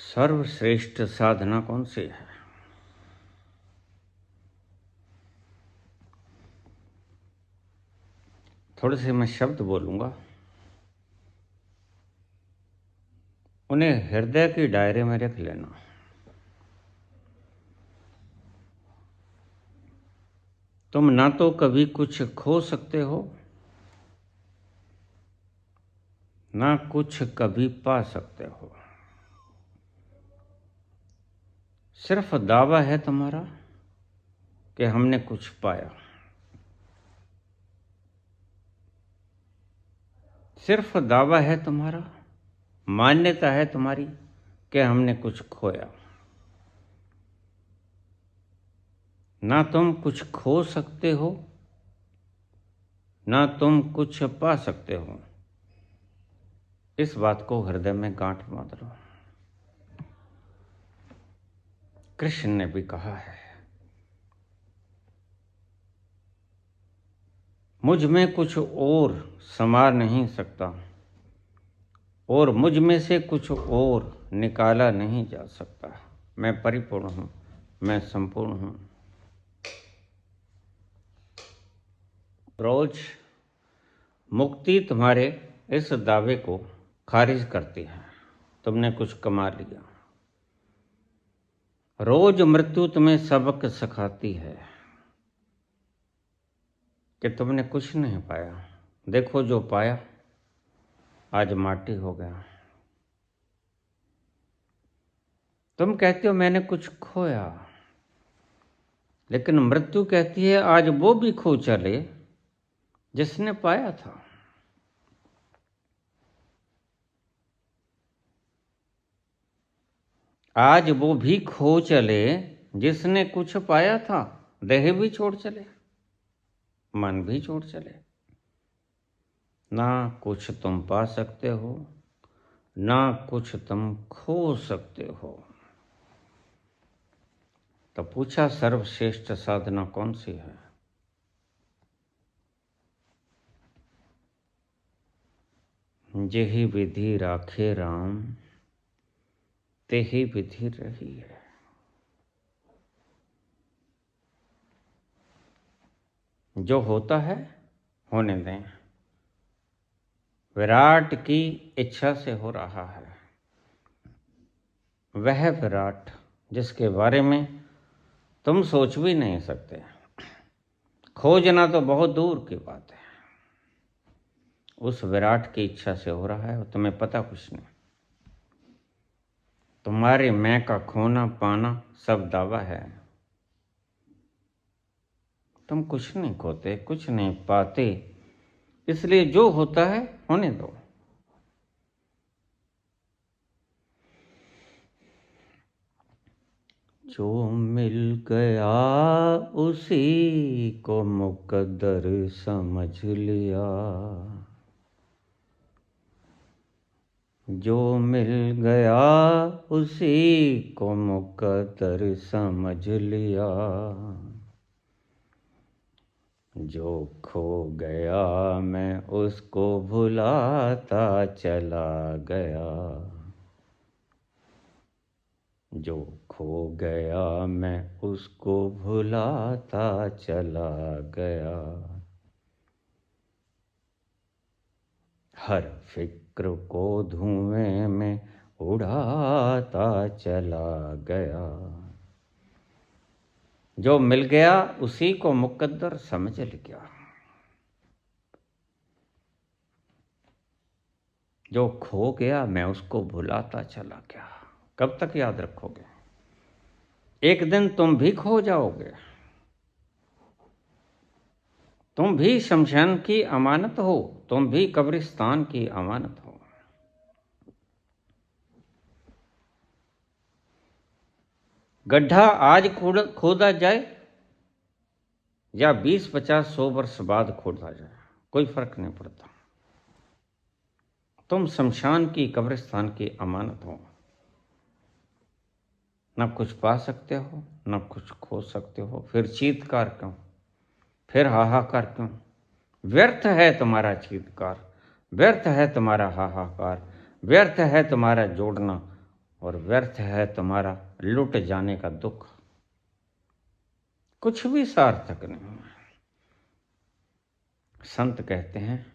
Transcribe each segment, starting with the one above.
सर्वश्रेष्ठ साधना कौन सी है? थोड़े से मैं शब्द बोलूंगा, उन्हें हृदय की डायरे में रख लेना। तुम ना तो कभी कुछ खो सकते हो, ना कुछ कभी पा सकते हो। सिर्फ दावा है तुम्हारा कि हमने कुछ पाया। सिर्फ दावा है तुम्हारा, मान्यता है तुम्हारी कि हमने कुछ खोया। ना तुम कुछ खो सकते हो, ना तुम कुछ पा सकते हो। इस बात को हृदय में गांठ बांध लो। कृष्ण ने भी कहा है, मुझ में कुछ और समा नहीं सकता और मुझ में से कुछ और निकाला नहीं जा सकता। मैं परिपूर्ण हूं, मैं संपूर्ण हूं। रोज मुक्ति तुम्हारे इस दावे को खारिज करती है। तुमने कुछ कमा लिया। रोज मृत्यु तुम्हें सबक सिखाती है कि तुमने कुछ नहीं पाया। देखो जो पाया आज माटी हो गया। तुम कहते हो मैंने कुछ खोया, लेकिन मृत्यु कहती है आज वो भी खो चले जिसने पाया था। आज वो भी खो चले जिसने कुछ पाया था। देह भी छोड़ चले, मन भी छोड़ चले। ना कुछ तुम पा सकते हो, ना कुछ तुम खो सकते हो। तो पूछा सर्वश्रेष्ठ साधना कौन सी है? जेहि विधि राखे राम, तेहि विधि रही है। जो होता है होने दें। विराट की इच्छा से हो रहा है। वह विराट जिसके बारे में तुम सोच भी नहीं सकते। खोजना तो बहुत दूर की बात है। उस विराट की इच्छा से हो रहा है और तुम्हें पता कुछ नहीं। तुम्हारे मैं का खोना पाना सब दावा है। तुम कुछ नहीं खोते, कुछ नहीं पाते, इसलिए जो होता है होने दो। जो मिल गया उसी को मुकद्दर समझ लिया। जो मिल गया उसी को मुकद्दर समझ लिया। जो खो गया मैं उसको भुलाता चला गया। जो खो गया मैं उसको भुलाता चला गया। हर फिक्र को धुएं में उड़ाता चला गया। जो मिल गया उसी को मुकद्दर समझ लिया। जो खो गया मैं उसको भुलाता चला गया। कब तक याद रखोगे? एक दिन तुम भी खो जाओगे। तुम भी शमशान की अमानत हो, तुम भी कब्रिस्तान की अमानत हो। गड्ढा आज खोदा जाए या 20, 50, 100 वर्ष बाद खोदा जाए, कोई फर्क नहीं पड़ता। तुम शमशान की कब्रिस्तान की अमानत हो। न कुछ पा सकते हो, न कुछ खो सकते हो। फिर चीत्कार क्यों? फिर हाहाकार क्यों? व्यर्थ है तुम्हारा चीत्कार, व्यर्थ है तुम्हारा हाहाकार, व्यर्थ है तुम्हारा जोड़ना और व्यर्थ है तुम्हारा लुट जाने का दुख। कुछ भी सार्थक नहीं। संत कहते हैं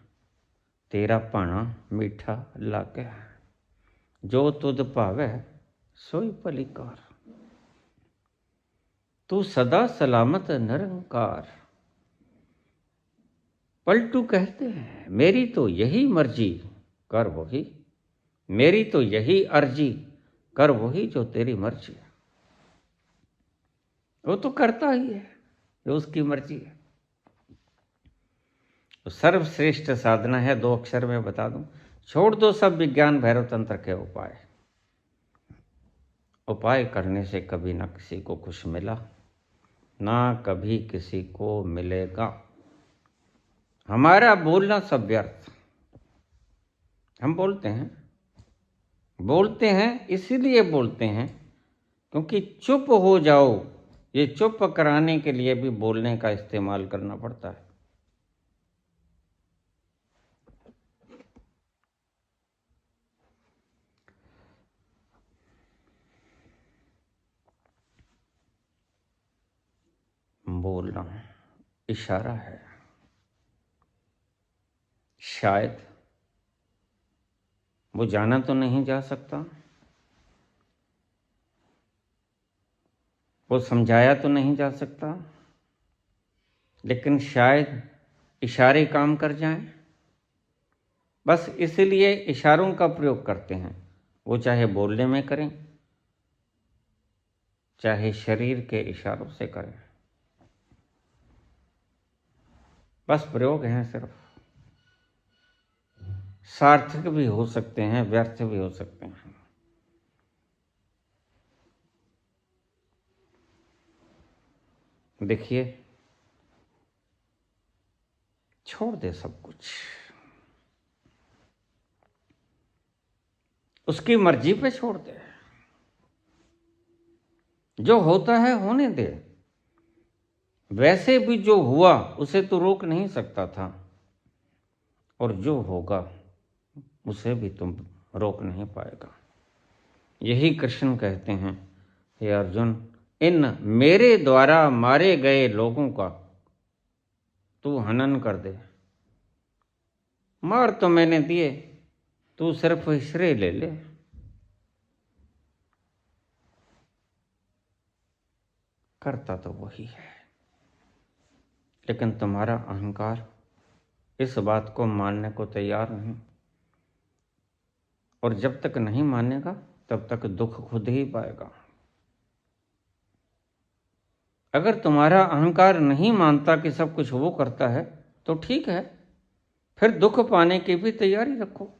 तेरा पाना मीठा लागे, जो तुध पावे सोई पलिकार। तू सदा सलामत निरंकार। पलटू कहते हैं मेरी तो यही मर्जी कर वही, मेरी तो यही अर्जी कर वही जो तेरी मर्जी है। वो तो करता ही है, जो उसकी मर्जी है। तो सर्वश्रेष्ठ साधना है, 2 अक्षर में बता दूं, छोड़ दो सब विज्ञान भैरव तंत्र के उपाय। उपाय करने से कभी ना किसी को कुछ मिला, ना कभी किसी को मिलेगा। हमारा बोलना सब व्यर्थ। हम बोलते हैं इसीलिए बोलते हैं क्योंकि चुप हो जाओ, ये चुप कराने के लिए भी बोलने का इस्तेमाल करना पड़ता है। बोलना इशारा है। शायद वो जाना तो नहीं जा सकता, वो समझाया तो नहीं जा सकता, लेकिन शायद इशारे काम कर जाएं। बस इसलिए इशारों का प्रयोग करते हैं। वो चाहे बोलने में करें, चाहे शरीर के इशारों से करें, बस प्रयोग हैं सिर्फ। सार्थक भी हो सकते हैं, व्यर्थ भी हो सकते हैं। देखिए, छोड़ दे सब कुछ, उसकी मर्जी पे छोड़ दे। जो होता है होने दे। वैसे भी जो हुआ उसे तो रोक नहीं सकता था, और जो होगा उसे भी तुम रोक नहीं पाएगा। यही कृष्ण कहते हैं, हे अर्जुन, इन मेरे द्वारा मारे गए लोगों का तू हनन कर दे। मार तो मैंने दिए, तू सिर्फ श्रेय ले ले। करता तो वही है, लेकिन तुम्हारा अहंकार इस बात को मानने को तैयार नहीं, और जब तक नहीं मानेगा तब तक दुख खुद ही पाएगा। अगर तुम्हारा अहंकार नहीं मानता कि सब कुछ वो करता है तो ठीक है, फिर दुख पाने की भी तैयारी रखो।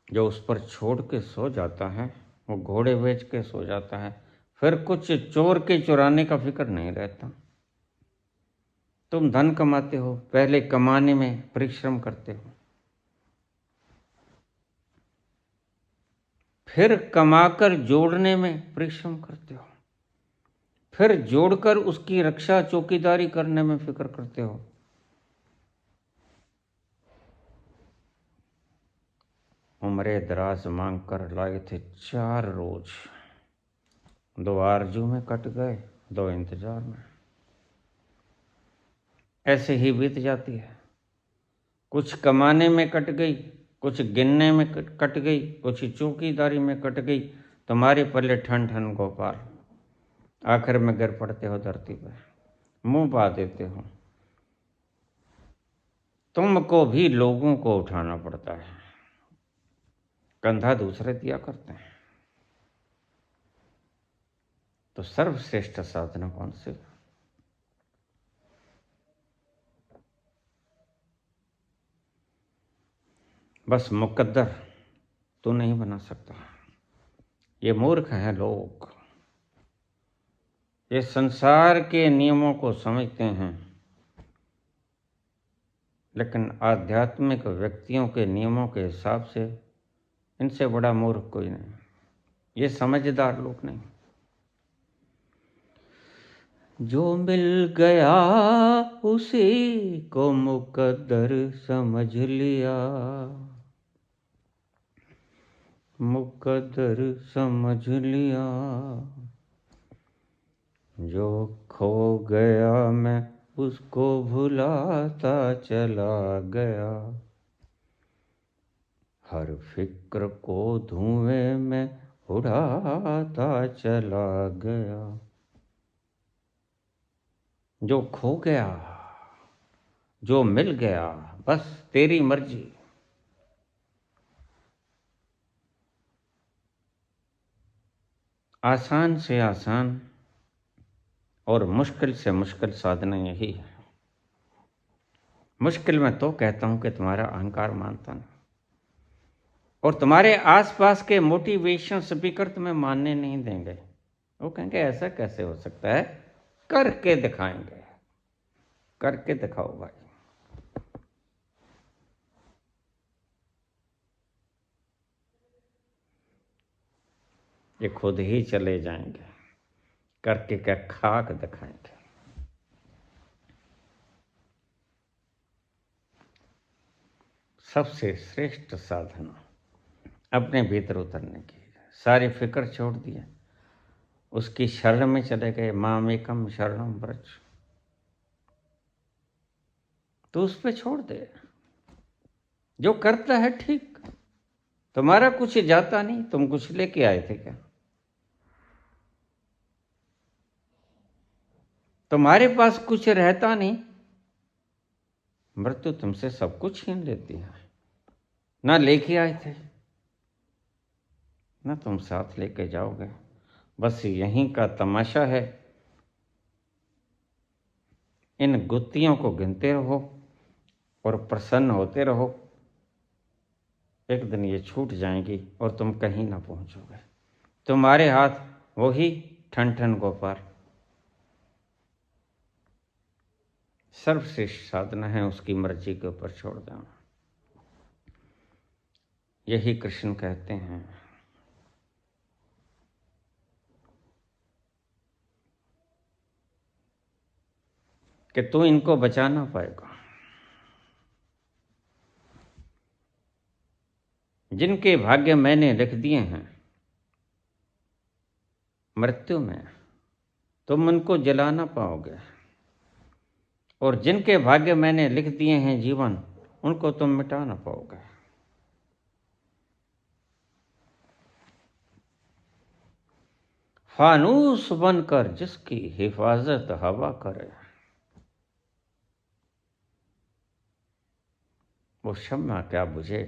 जो उस पर छोड़ के सो जाता है वो घोड़े बेच के सो जाता है, फिर कुछ चोर के चुराने का फिक्र नहीं रहता। तुम धन कमाते हो, पहले कमाने में परिश्रम करते हो, फिर कमाकर जोड़ने में परिश्रम करते हो, फिर जोड़कर उसकी रक्षा चौकीदारी करने में फिक्र करते हो। उम्रे दराज मांग कर लाए थे 4 रोज, 2 आरजू में कट गए, 2 इंतजार में। ऐसे ही बीत जाती है। कुछ कमाने में कट गई, कुछ गिनने में कट गई, कुछ चौकीदारी में कट गई। तुम्हारे पल्ले ठन ठन गोपाल, आखिर में गिर पड़ते हो धरती पर, मुंह पा देते हो। तुमको भी लोगों को उठाना पड़ता है, कंधा दूसरे दिया करते हैं। तो सर्वश्रेष्ठ साधना कौन सी? बस मुकद्दर तू नहीं बना सकता। ये मूर्ख हैं लोग, ये संसार के नियमों को समझते हैं, लेकिन आध्यात्मिक व्यक्तियों के नियमों के हिसाब से इनसे बड़ा मूर्ख कोई नहीं। ये समझदार लोग नहीं। जो मिल गया उसी को मुकद्दर समझ लिया, मुकद्दर समझ लिया, जो खो गया मैं उसको भुलाता चला गया, हर फिक्र को धुएं में उड़ाता चला गया। जो खो गया, जो मिल गया, बस तेरी मर्जी। आसान से आसान और मुश्किल से मुश्किल साधना यही है। मुश्किल में तो कहता हूं कि तुम्हारा अहंकार मानता नहीं, और तुम्हारे आसपास के मोटिवेशन स्पीकर तुम्हें मानने नहीं देंगे। वो कहेंगे ऐसा कैसे हो सकता है, करके दिखाएंगे। करके दिखाओ भाई। ये खुद ही चले जाएंगे, करके क्या खाक दिखाएंगे। सबसे श्रेष्ठ साधना अपने भीतर उतरने की, सारी फिक्र छोड़ दिए, उसकी शरण में चले गए। मामेकम शरणम व्रज, तो उस पे छोड़ दे। जो करता है ठीक, तुम्हारा कुछ जाता नहीं। तुम कुछ लेके आए थे क्या? तुम्हारे पास कुछ रहता नहीं। मृत्यु तुमसे सब कुछ छीन लेती है। ना लेके आए थे, ना तुम साथ लेके जाओगे। बस यहीं का तमाशा है। इन गुत्तियों को गिनते रहो और प्रसन्न होते रहो। एक दिन ये छूट जाएंगी और तुम कहीं ना पहुंचोगे। तुम्हारे हाथ वही ठन ठन गोपाल। सर्वश्रेष्ठ साधना है उसकी मर्जी के ऊपर छोड़ देना। यही कृष्ण कहते हैं। कि तू इनको बचा ना पाएगा। जिनके भाग्य मैंने लिख दिए हैं मृत्यु में, तुम उनको जला ना पाओगे। और जिनके भाग्य मैंने लिख दिए हैं जीवन, उनको तुम मिटा ना पाओगे। फानूस बनकर जिसकी हिफाजत हवा करे, वो शम्मा क्या बुझे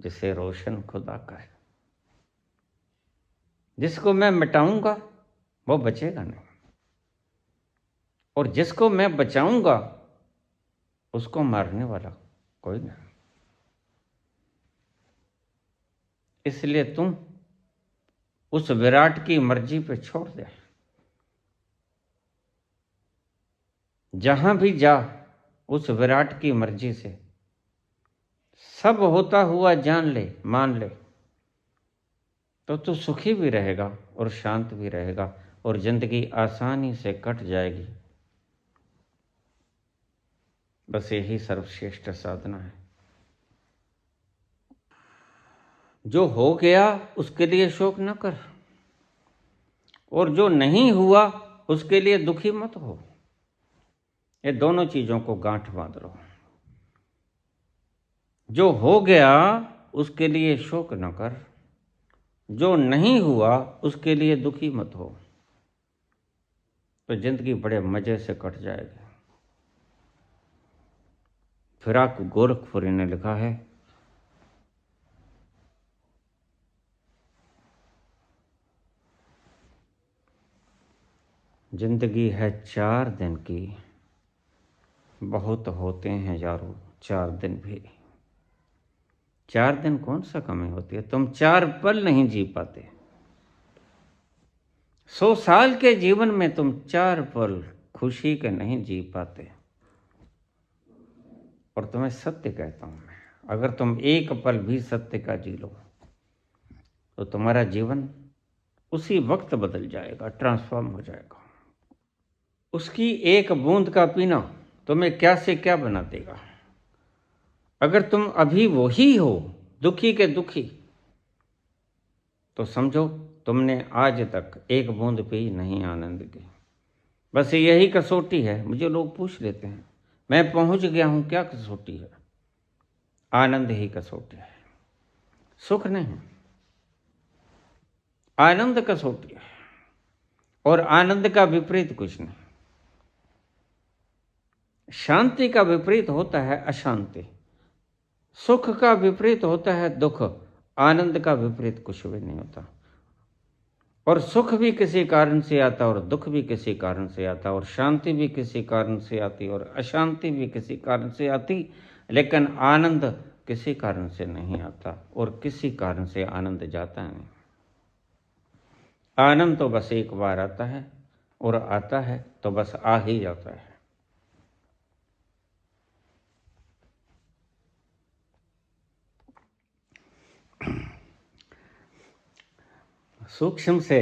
जिसे रोशन खुदा करे। जिसको मैं मिटाऊंगा वो बचेगा नहीं, और जिसको मैं बचाऊंगा उसको मारने वाला कोई नहीं। इसलिए तुम उस विराट की मर्जी पे छोड़ दे। जहां भी जा उस विराट की मर्जी से सब होता हुआ जान ले, मान ले, तो तू सुखी भी रहेगा और शांत भी रहेगा, और जिंदगी आसानी से कट जाएगी। बस यही सर्वश्रेष्ठ साधना है। जो हो गया उसके लिए शोक न कर, और जो नहीं हुआ उसके लिए दुखी मत हो। ये दोनों चीजों को गांठ बांध लो। जो हो गया उसके लिए शोक न कर, जो नहीं हुआ उसके लिए दुखी मत हो, तो जिंदगी बड़े मजे से कट जाएगी। फिराक गोरखपुरी ने लिखा है, जिंदगी है 4 दिन की, बहुत होते हैं यारों 4 दिन भी। 4 दिन कौन सा कमी होती है? तुम 4 पल नहीं जी पाते। 100 साल के जीवन में तुम 4 पल खुशी के नहीं जी पाते। और तुम्हें सत्य कहता हूं मैं, अगर तुम 1 पल भी सत्य का जी लो तो तुम्हारा जीवन उसी वक्त बदल जाएगा, ट्रांसफॉर्म हो जाएगा। उसकी 1 बूंद का पीना तुम्हें क्या से क्या बना देगा। अगर तुम अभी वही हो, दुखी के दुखी, तो समझो तुमने आज तक एक बूंद भी नहीं आनंद की। बस यही कसौटी है। मुझे लोग पूछ लेते हैं, मैं पहुंच गया हूं, क्या कसौटी है? आनंद ही कसौटी है, सुख नहीं। आनंद कसौटी है, और आनंद का विपरीत कुछ नहीं। शांति का विपरीत होता है अशांति, सुख का विपरीत होता है दुख, आनंद का विपरीत कुछ भी नहीं होता। और सुख भी किसी कारण से आता, और दुख भी किसी कारण से आता, और शांति भी किसी कारण से आती, और अशांति भी किसी कारण से आती, लेकिन आनंद किसी कारण से नहीं आता, और किसी कारण से आनंद जाता नहीं। आनंद तो बस एक बार आता है, और आता है तो बस आ ही जाता है। सूक्ष्म से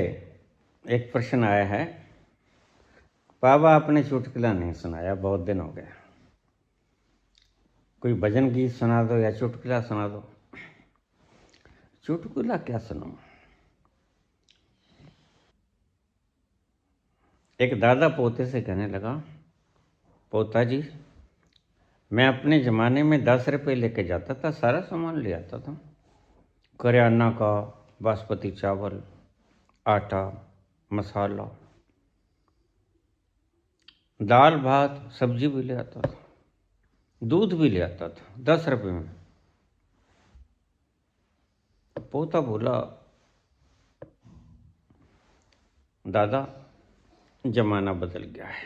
एक प्रश्न आया है, बाबा आपने चुटकुला नहीं सुनाया, बहुत दिन हो गए, कोई भजन गीत सुना दो या चुटकुला सुना दो। चुटकुला क्या सुनाऊं? एक दादा पोते से कहने लगा, पोता जी, मैं अपने ज़माने में 10 रुपये लेके जाता था, सारा सामान ले आता था, करियाना का, बासमती चावल, आटा, मसाला, दाल भात, सब्जी भी ले आता था, दूध भी ले आता था, 10 रुपये में। पोता बोला, दादा जमाना बदल गया है।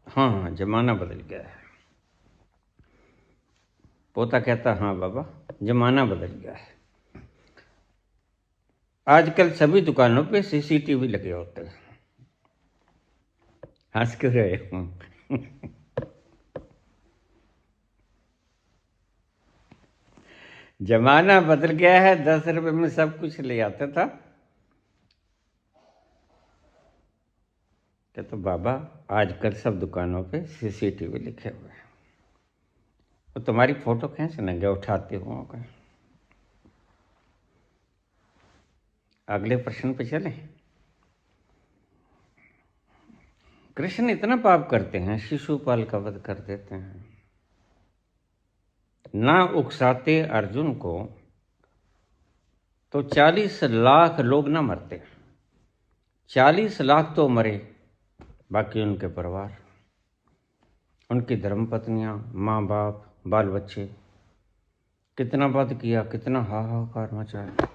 हाँ हाँ, जमाना बदल गया है। पोता कहता, हाँ बाबा जमाना बदल गया है, आजकल सभी दुकानों पे सीसीटीवी लगे होते हैं। हंस क्यों रहे हो? जमाना बदल गया है, 10 रुपये में सब कुछ ले आता था। तो बाबा आजकल सब दुकानों पे सीसीटीवी लिखे हुए हैं, तो तुम्हारी फोटो खींच लेंगे, उठाते हो कहीं। अगले प्रश्न पे चले। कृष्ण इतना पाप करते हैं, शिशुपाल का वध कर देते हैं, ना उकसाते अर्जुन को तो 40 लाख लोग ना मरते। 40 लाख तो मरे, बाकी उनके परिवार, उनकी धर्मपत्नियां, माँ बाप, बाल बच्चे, कितना वध किया, कितना हाहाकार मचाया।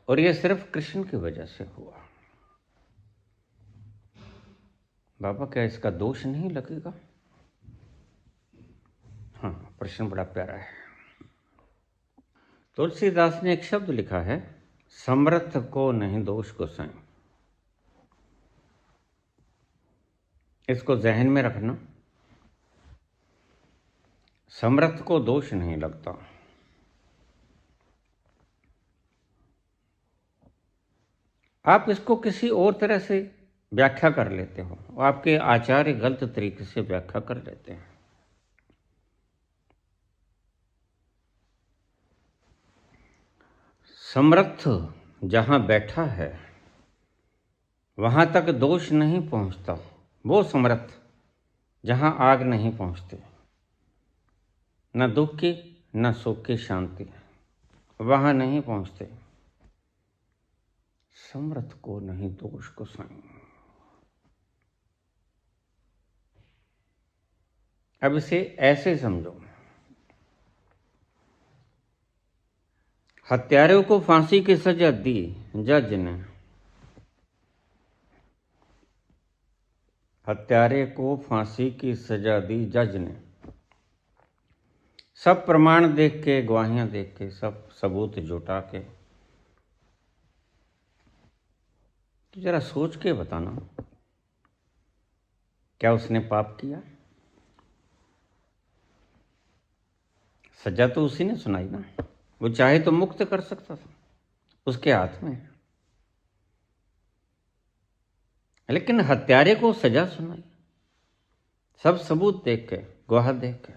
और ये सिर्फ कृष्ण की वजह से हुआ। बाबा क्या इसका दोष नहीं लगेगा? हाँ, प्रश्न बड़ा प्यारा है। तुलसीदास ने एक शब्द लिखा है, समर्थ को नहीं दोष गोसाई। इसको जहन में रखना, समर्थ को दोष नहीं लगता। आप इसको किसी और तरह से व्याख्या कर लेते हो, आपके आचार्य गलत तरीके से व्याख्या कर लेते हैं। समर्थ जहां बैठा है वहां तक दोष नहीं पहुंचता। वो समर्थ जहां आग नहीं पहुंचते, न दुख की न सुख की शांति, वहां नहीं पहुंचते। समर्थ को नहीं दोष गोसाई। अब इसे ऐसे समझो, हत्यारों को फांसी की सजा दी जज ने, हत्यारे को फांसी की सजा दी जज ने, सब प्रमाण देख के, गवाहियां देख के, सब सबूत जुटा के। तो जरा सोच के बताना, क्या उसने पाप किया? सजा तो उसी ने सुनाई ना, वो चाहे तो मुक्त कर सकता था, उसके हाथ में। लेकिन हत्यारे को सजा सुनाई, सब सबूत देख के, गवाह देख के,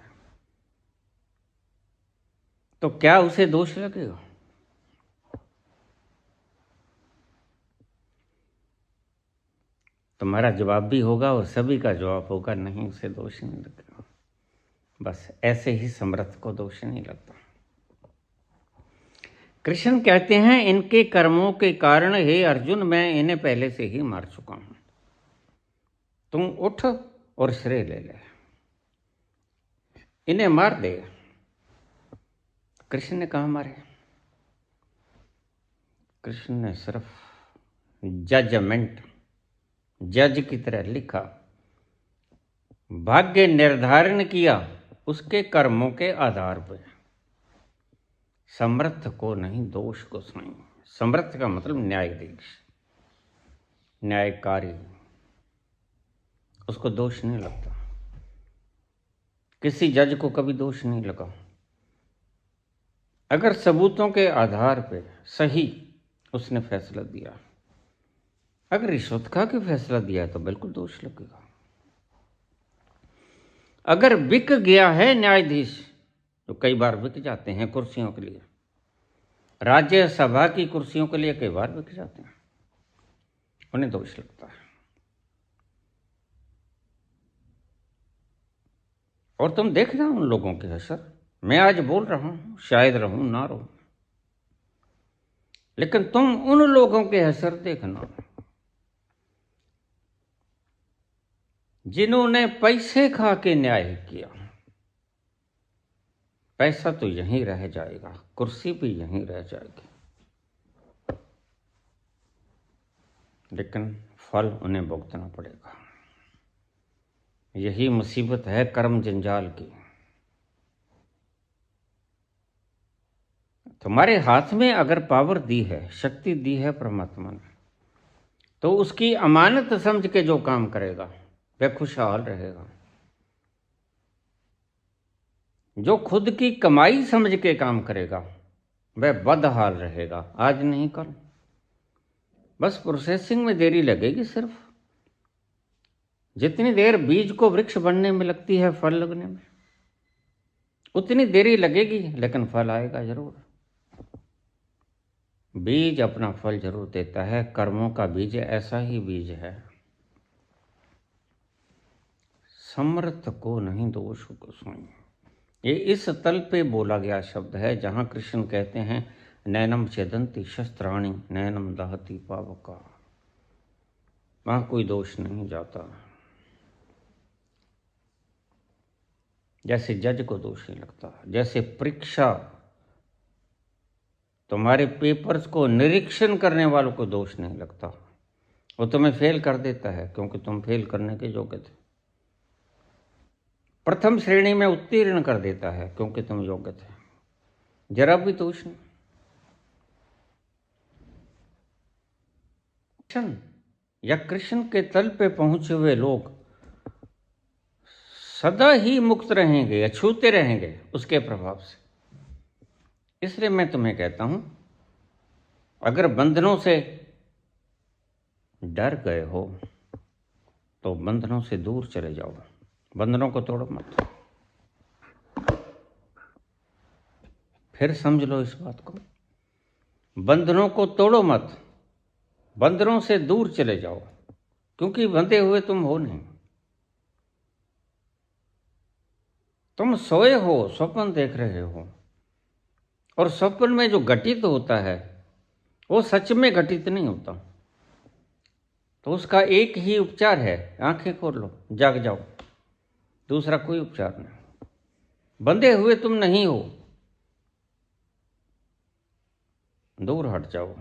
तो क्या उसे दोष लगेगा? तुम्हारा जवाब भी होगा और सभी का जवाब होगा, नहीं उसे दोष नहीं लगेगा। बस ऐसे ही समर्थ को दोष नहीं लगता। कृष्ण कहते हैं इनके कर्मों के कारण हे अर्जुन मैं इन्हें पहले से ही मार चुका हूं, तुम उठ और श्रेय ले ले, इन्हें मार दे। कृष्ण ने कहा मारे? कृष्ण ने सिर्फ जजमेंट, जज की तरह लिखा, भाग्य निर्धारण किया उसके कर्मों के आधार पर। समर्थ को नहीं दोष को सुनाई। समर्थ का मतलब न्यायाधीश, न्यायकारी, उसको दोष नहीं लगता। किसी जज को कभी दोष नहीं लगा। अगर सबूतों के आधार पर सही उसने फैसला दिया, अगर रिश्वत खा के फैसला दिया तो बिल्कुल दोष लगेगा। अगर बिक गया है न्यायाधीश, तो कई बार बिक जाते हैं कुर्सियों के लिए, राज्यसभा की कुर्सियों के लिए कई बार बिक जाते हैं, उन्हें दोष लगता है। और तुम देखना उन लोगों के असर। मैं आज बोल रहा हूं, शायद रहूं ना रहूं, लेकिन तुम उन लोगों के असर देखना जिन्होंने पैसे खा के न्याय किया। पैसा तो यहीं रह जाएगा, कुर्सी भी यहीं रह जाएगी, लेकिन फल उन्हें भुगतना पड़ेगा। यही मुसीबत है कर्म जंजाल की। तुम्हारे हाथ में अगर पावर दी है, शक्ति दी है परमात्मा ने, तो उसकी अमानत समझ के जो काम करेगा वह खुशहाल रहेगा। जो खुद की कमाई समझ के काम करेगा वह बदहाल रहेगा, आज नहीं कल। बस प्रोसेसिंग में देरी लगेगी। सिर्फ जितनी देर बीज को वृक्ष बनने में लगती है फल लगने में, उतनी देरी लगेगी, लेकिन फल आएगा जरूर। बीज अपना फल जरूर देता है। कर्मों का बीज ऐसा ही बीज है। समर्थ को नहीं दोष को सुनी। ये इस तल पे बोला गया शब्द है जहां कृष्ण कहते हैं नैनम छेदंती शस्त्राणी नैनम दहती पावका। वहां कोई दोष नहीं जाता। जैसे जज को दोष नहीं लगता, जैसे परीक्षा तुम्हारे पेपर्स को निरीक्षण करने वालों को दोष नहीं लगता। वो तुम्हें फेल कर देता है क्योंकि तुम फेल करने के योग्य थे। प्रथम श्रेणी में उत्तीर्ण कर देता है क्योंकि तुम योग्य थे। जरा भी दोष नहीं। कृष्ण या कृष्ण के तल पे पहुंचे हुए लोग सदा ही मुक्त रहेंगे, अछूते रहेंगे उसके प्रभाव से। इसलिए मैं तुम्हें कहता हूं, अगर बंधनों से डर गए हो तो बंधनों से दूर चले जाओ, बंधनों को तोड़ो मत। फिर समझ लो इस बात को, बंधनों को तोड़ो मत, बंधनों से दूर चले जाओ, क्योंकि बंधे हुए तुम हो नहीं। तुम सोए हो, स्वप्न देख रहे हो, और स्वप्न में जो घटित होता है वो सच में घटित नहीं होता। तो उसका एक ही उपचार है, आंखें खोल लो, जाग जाओ। दूसरा कोई उपचार नहीं। बंधे हुए तुम नहीं हो, दूर हट जाओ,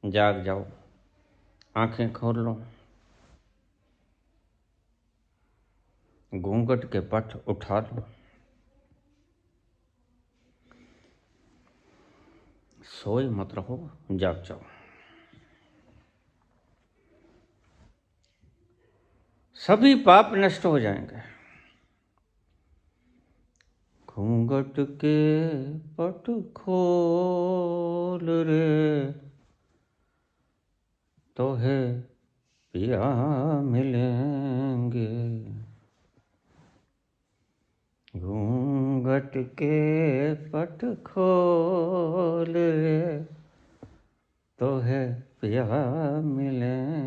जाग जाओ, आंखें खोल लो, घूंघट के पट उठा लो, सोए मत रहो, जाग जाओ। सभी पाप नष्ट हो जाएंगे। घूंघट के पट खोल रे तो है पिया मिलेंगे। घूंघट के पट खोल रे तो है पिया मिलेंगे।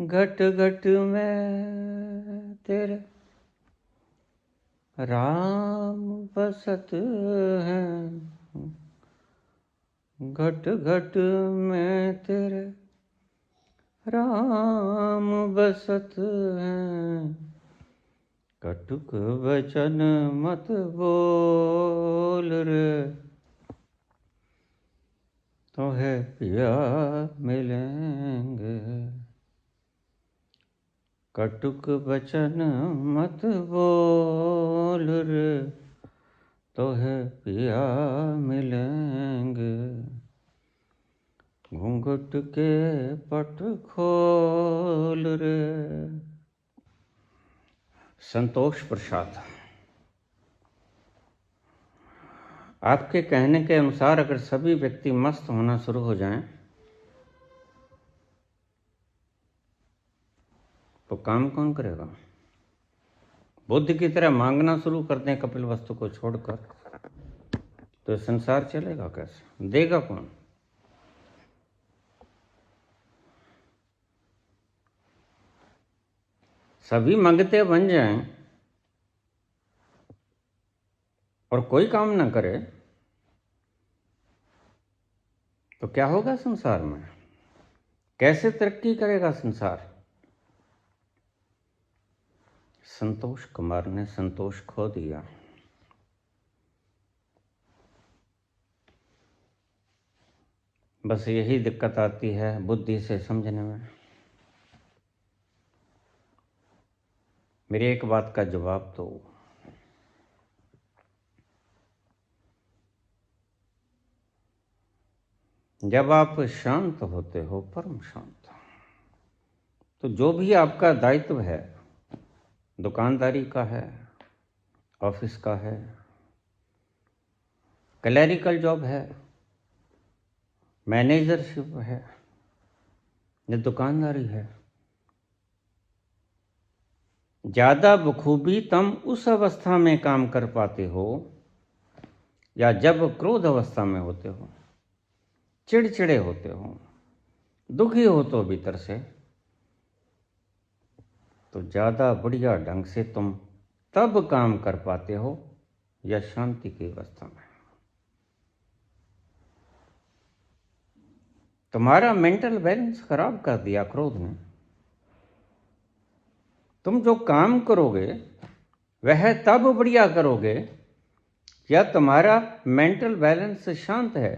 घट घट में तेरे राम बसत हैं, घट घट में तेरे राम बसत हैं, कटुक वचन मत बोल रे, तो है पिया मिलेंगे, कटुक वचन मत बोल रे, तो है पिया मिलेंगे, घूंघट के पट खोल रे। संतोष प्रसाद, आपके कहने के अनुसार अगर सभी व्यक्ति मस्त होना शुरू हो जाएं, तो काम कौन करेगा? बुद्ध की तरह मांगना शुरू कर दें कपिल वस्तु को छोड़कर, तो संसार चलेगा कैसे? देगा कौन? सभी मंगते बन जाएं और कोई काम ना करे, तो क्या होगा संसार में? कैसे तरक्की करेगा संसार? संतोष कुमार ने संतोष खो दिया। बस यही दिक्कत आती है बुद्धि से समझने में। मेरी एक बात का जवाब दो, जब आप शांत होते हो, परम शांत, तो जो भी आपका दायित्व है, दुकानदारी का है, ऑफिस का है, क्लरिकल जॉब है, मैनेजरशिप है या दुकानदारी है, ज़्यादा बखूबी तुम उस अवस्था में काम कर पाते हो या जब क्रोध अवस्था में होते हो, चिड़चिड़े होते हो, दुखी हो तो भीतर से, तो ज़्यादा बढ़िया ढंग से तुम तब काम कर पाते हो या शांति की अवस्था में। तुम्हारा मेंटल बैलेंस खराब कर दिया क्रोध ने। तुम जो काम करोगे वह तब बढ़िया करोगे या तुम्हारा मेंटल बैलेंस शांत है,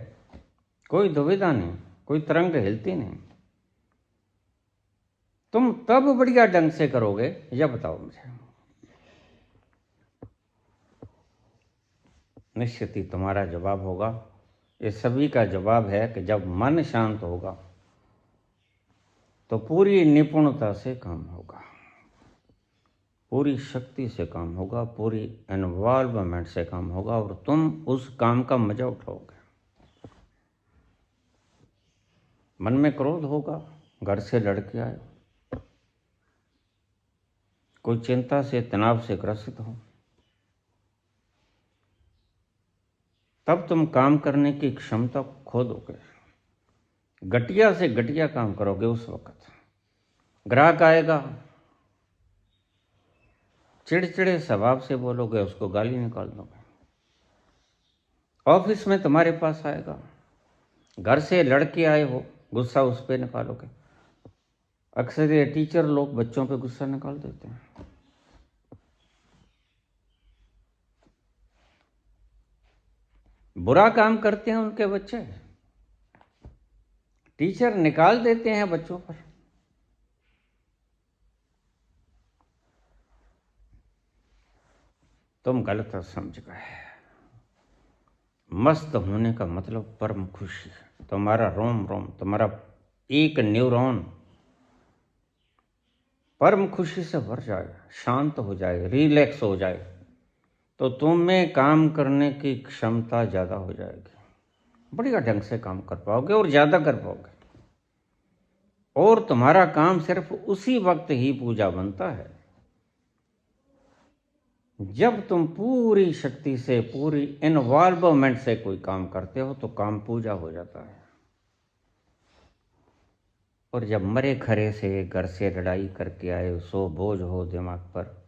कोई दुविधा नहीं, कोई तरंग हिलती नहीं, तुम तब बढ़िया ढंग से करोगे, यह बताओ मुझे। निश्चित ही तुम्हारा जवाब होगा, ये सभी का जवाब है कि जब मन शांत होगा तो पूरी निपुणता से काम होगा, पूरी शक्ति से काम होगा, पूरी इन्वॉल्वमेंट से काम होगा और तुम उस काम का मजा उठाओगे। मन में क्रोध होगा, घर से लड़के आए, कोई चिंता से तनाव से ग्रसित हो, तब तुम काम करने की क्षमता को खो दोगे, घटिया से घटिया काम करोगे। उस वक्त ग्राहक आएगा, चिड़चिड़े स्वभाव से बोलोगे, उसको गाली निकाल दोगे। ऑफिस में तुम्हारे पास आएगा, घर से लड़के आए हो, गुस्सा उस पर निकालोगे। अक्सर ये टीचर लोग बच्चों पे गुस्सा निकाल देते हैं। बुरा काम करते हैं उनके बच्चे, टीचर निकाल देते हैं बच्चों पर। तुम गलत समझ गए। मस्त होने का मतलब परम खुशी है। तुम्हारा रोम रोम, तुम्हारा एक न्यूरॉन परम खुशी से भर जाए, शांत हो जाए, रिलैक्स हो जाए, तो तुम में काम करने की क्षमता ज़्यादा हो जाएगी, बढ़िया ढंग से काम कर पाओगे और ज़्यादा कर पाओगे। और तुम्हारा काम सिर्फ उसी वक्त ही पूजा बनता है जब तुम पूरी शक्ति से, पूरी इन्वॉल्वमेंट से कोई काम करते हो, तो काम पूजा हो जाता है। और जब मरे खरे से घर से लड़ाई करके आए, सो बोझ हो दिमाग पर।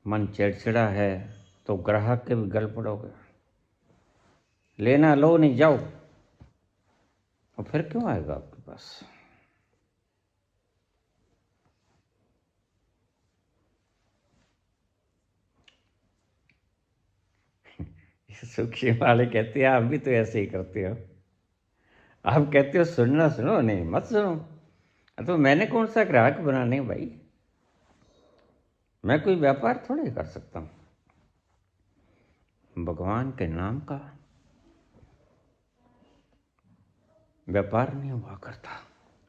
मन चिड़चिड़ा है तो ग्राहक के भी गल पड़ोगे। लेना लो नहीं जाओ, और फिर क्यों आएगा आपके पास? सूखी वाले कहते हैं आप भी तो ऐसे ही करते हो। आप कहते हो सुनना सुनो, नहीं मत सुनो। तो मैंने कौन सा ग्राहक बनाने भाई? मैं कोई व्यापार थोड़े कर सकता हूँ भगवान के नाम का। व्यापार नहीं हुआ करता।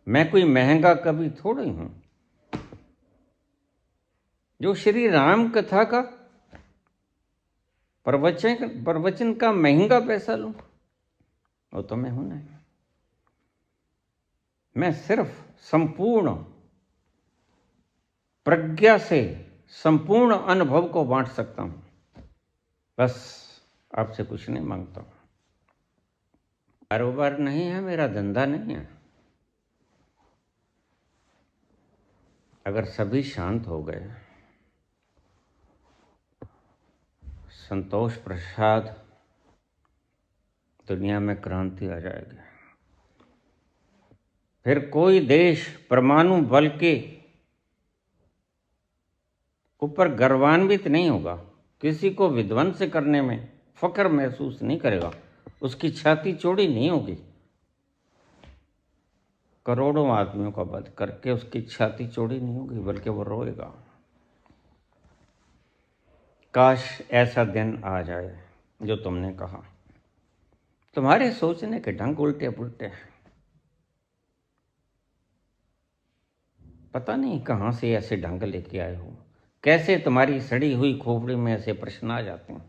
मैं कोई महंगा कवि थोड़ी हूं जो श्री राम कथा का प्रवचन का महंगा पैसा लूं। वो तो मैं हूं नहीं। मैं सिर्फ संपूर्ण प्रज्ञा से संपूर्ण अनुभव को बांट सकता हूं, बस आपसे कुछ नहीं मांगता हूं। कारोबार नहीं है मेरा, धंधा नहीं है। अगर सभी शांत हो गए, संतोष प्रसाद, दुनिया में क्रांति आ जाएगी। फिर कोई देश परमाणु बल के ऊपर गर्वान्वित नहीं होगा, किसी को विध्वंस करने में फक्र महसूस नहीं करेगा, उसकी छाती चौड़ी नहीं होगी। करोड़ों आदमियों का वध करके उसकी छाती चौड़ी नहीं होगी, बल्कि वो रोएगा। काश ऐसा दिन आ जाए जो तुमने कहा। तुम्हारे सोचने के ढंग उल्टे पुल्टे हैं। पता नहीं कहां से ऐसे ढंग लेके आए हो, कैसे तुम्हारी सड़ी हुई खोपड़ी में ऐसे प्रश्न आ जाते हैं।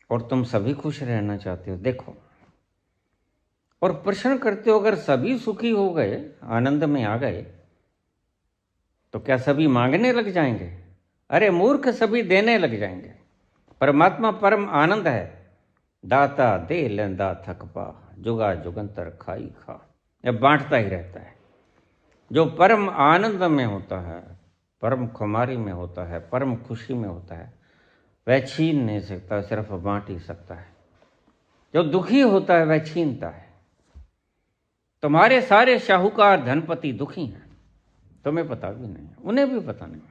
और तुम सभी खुश रहना चाहते हो, देखो, और प्रश्न करते हो अगर सभी सुखी हो गए, आनंद में आ गए, तो क्या सभी मांगने लग जाएंगे? अरे मूर्ख, सभी देने लग जाएंगे। परमात्मा परम आनंद है, दाता दे लेंदा थक पा, जुगा जुगंतर खाई खा। यह बांटता ही रहता है। जो परम आनंद में होता है, परम खुमारी में होता है, परम खुशी में होता है, वह छीन नहीं सकता, सिर्फ बांट ही सकता है। जो दुखी होता है वह छीनता है। तुम्हारे सारे शाहूकार धनपति दुखी हैं, तुम्हें पता भी नहीं, उन्हें भी पता नहीं,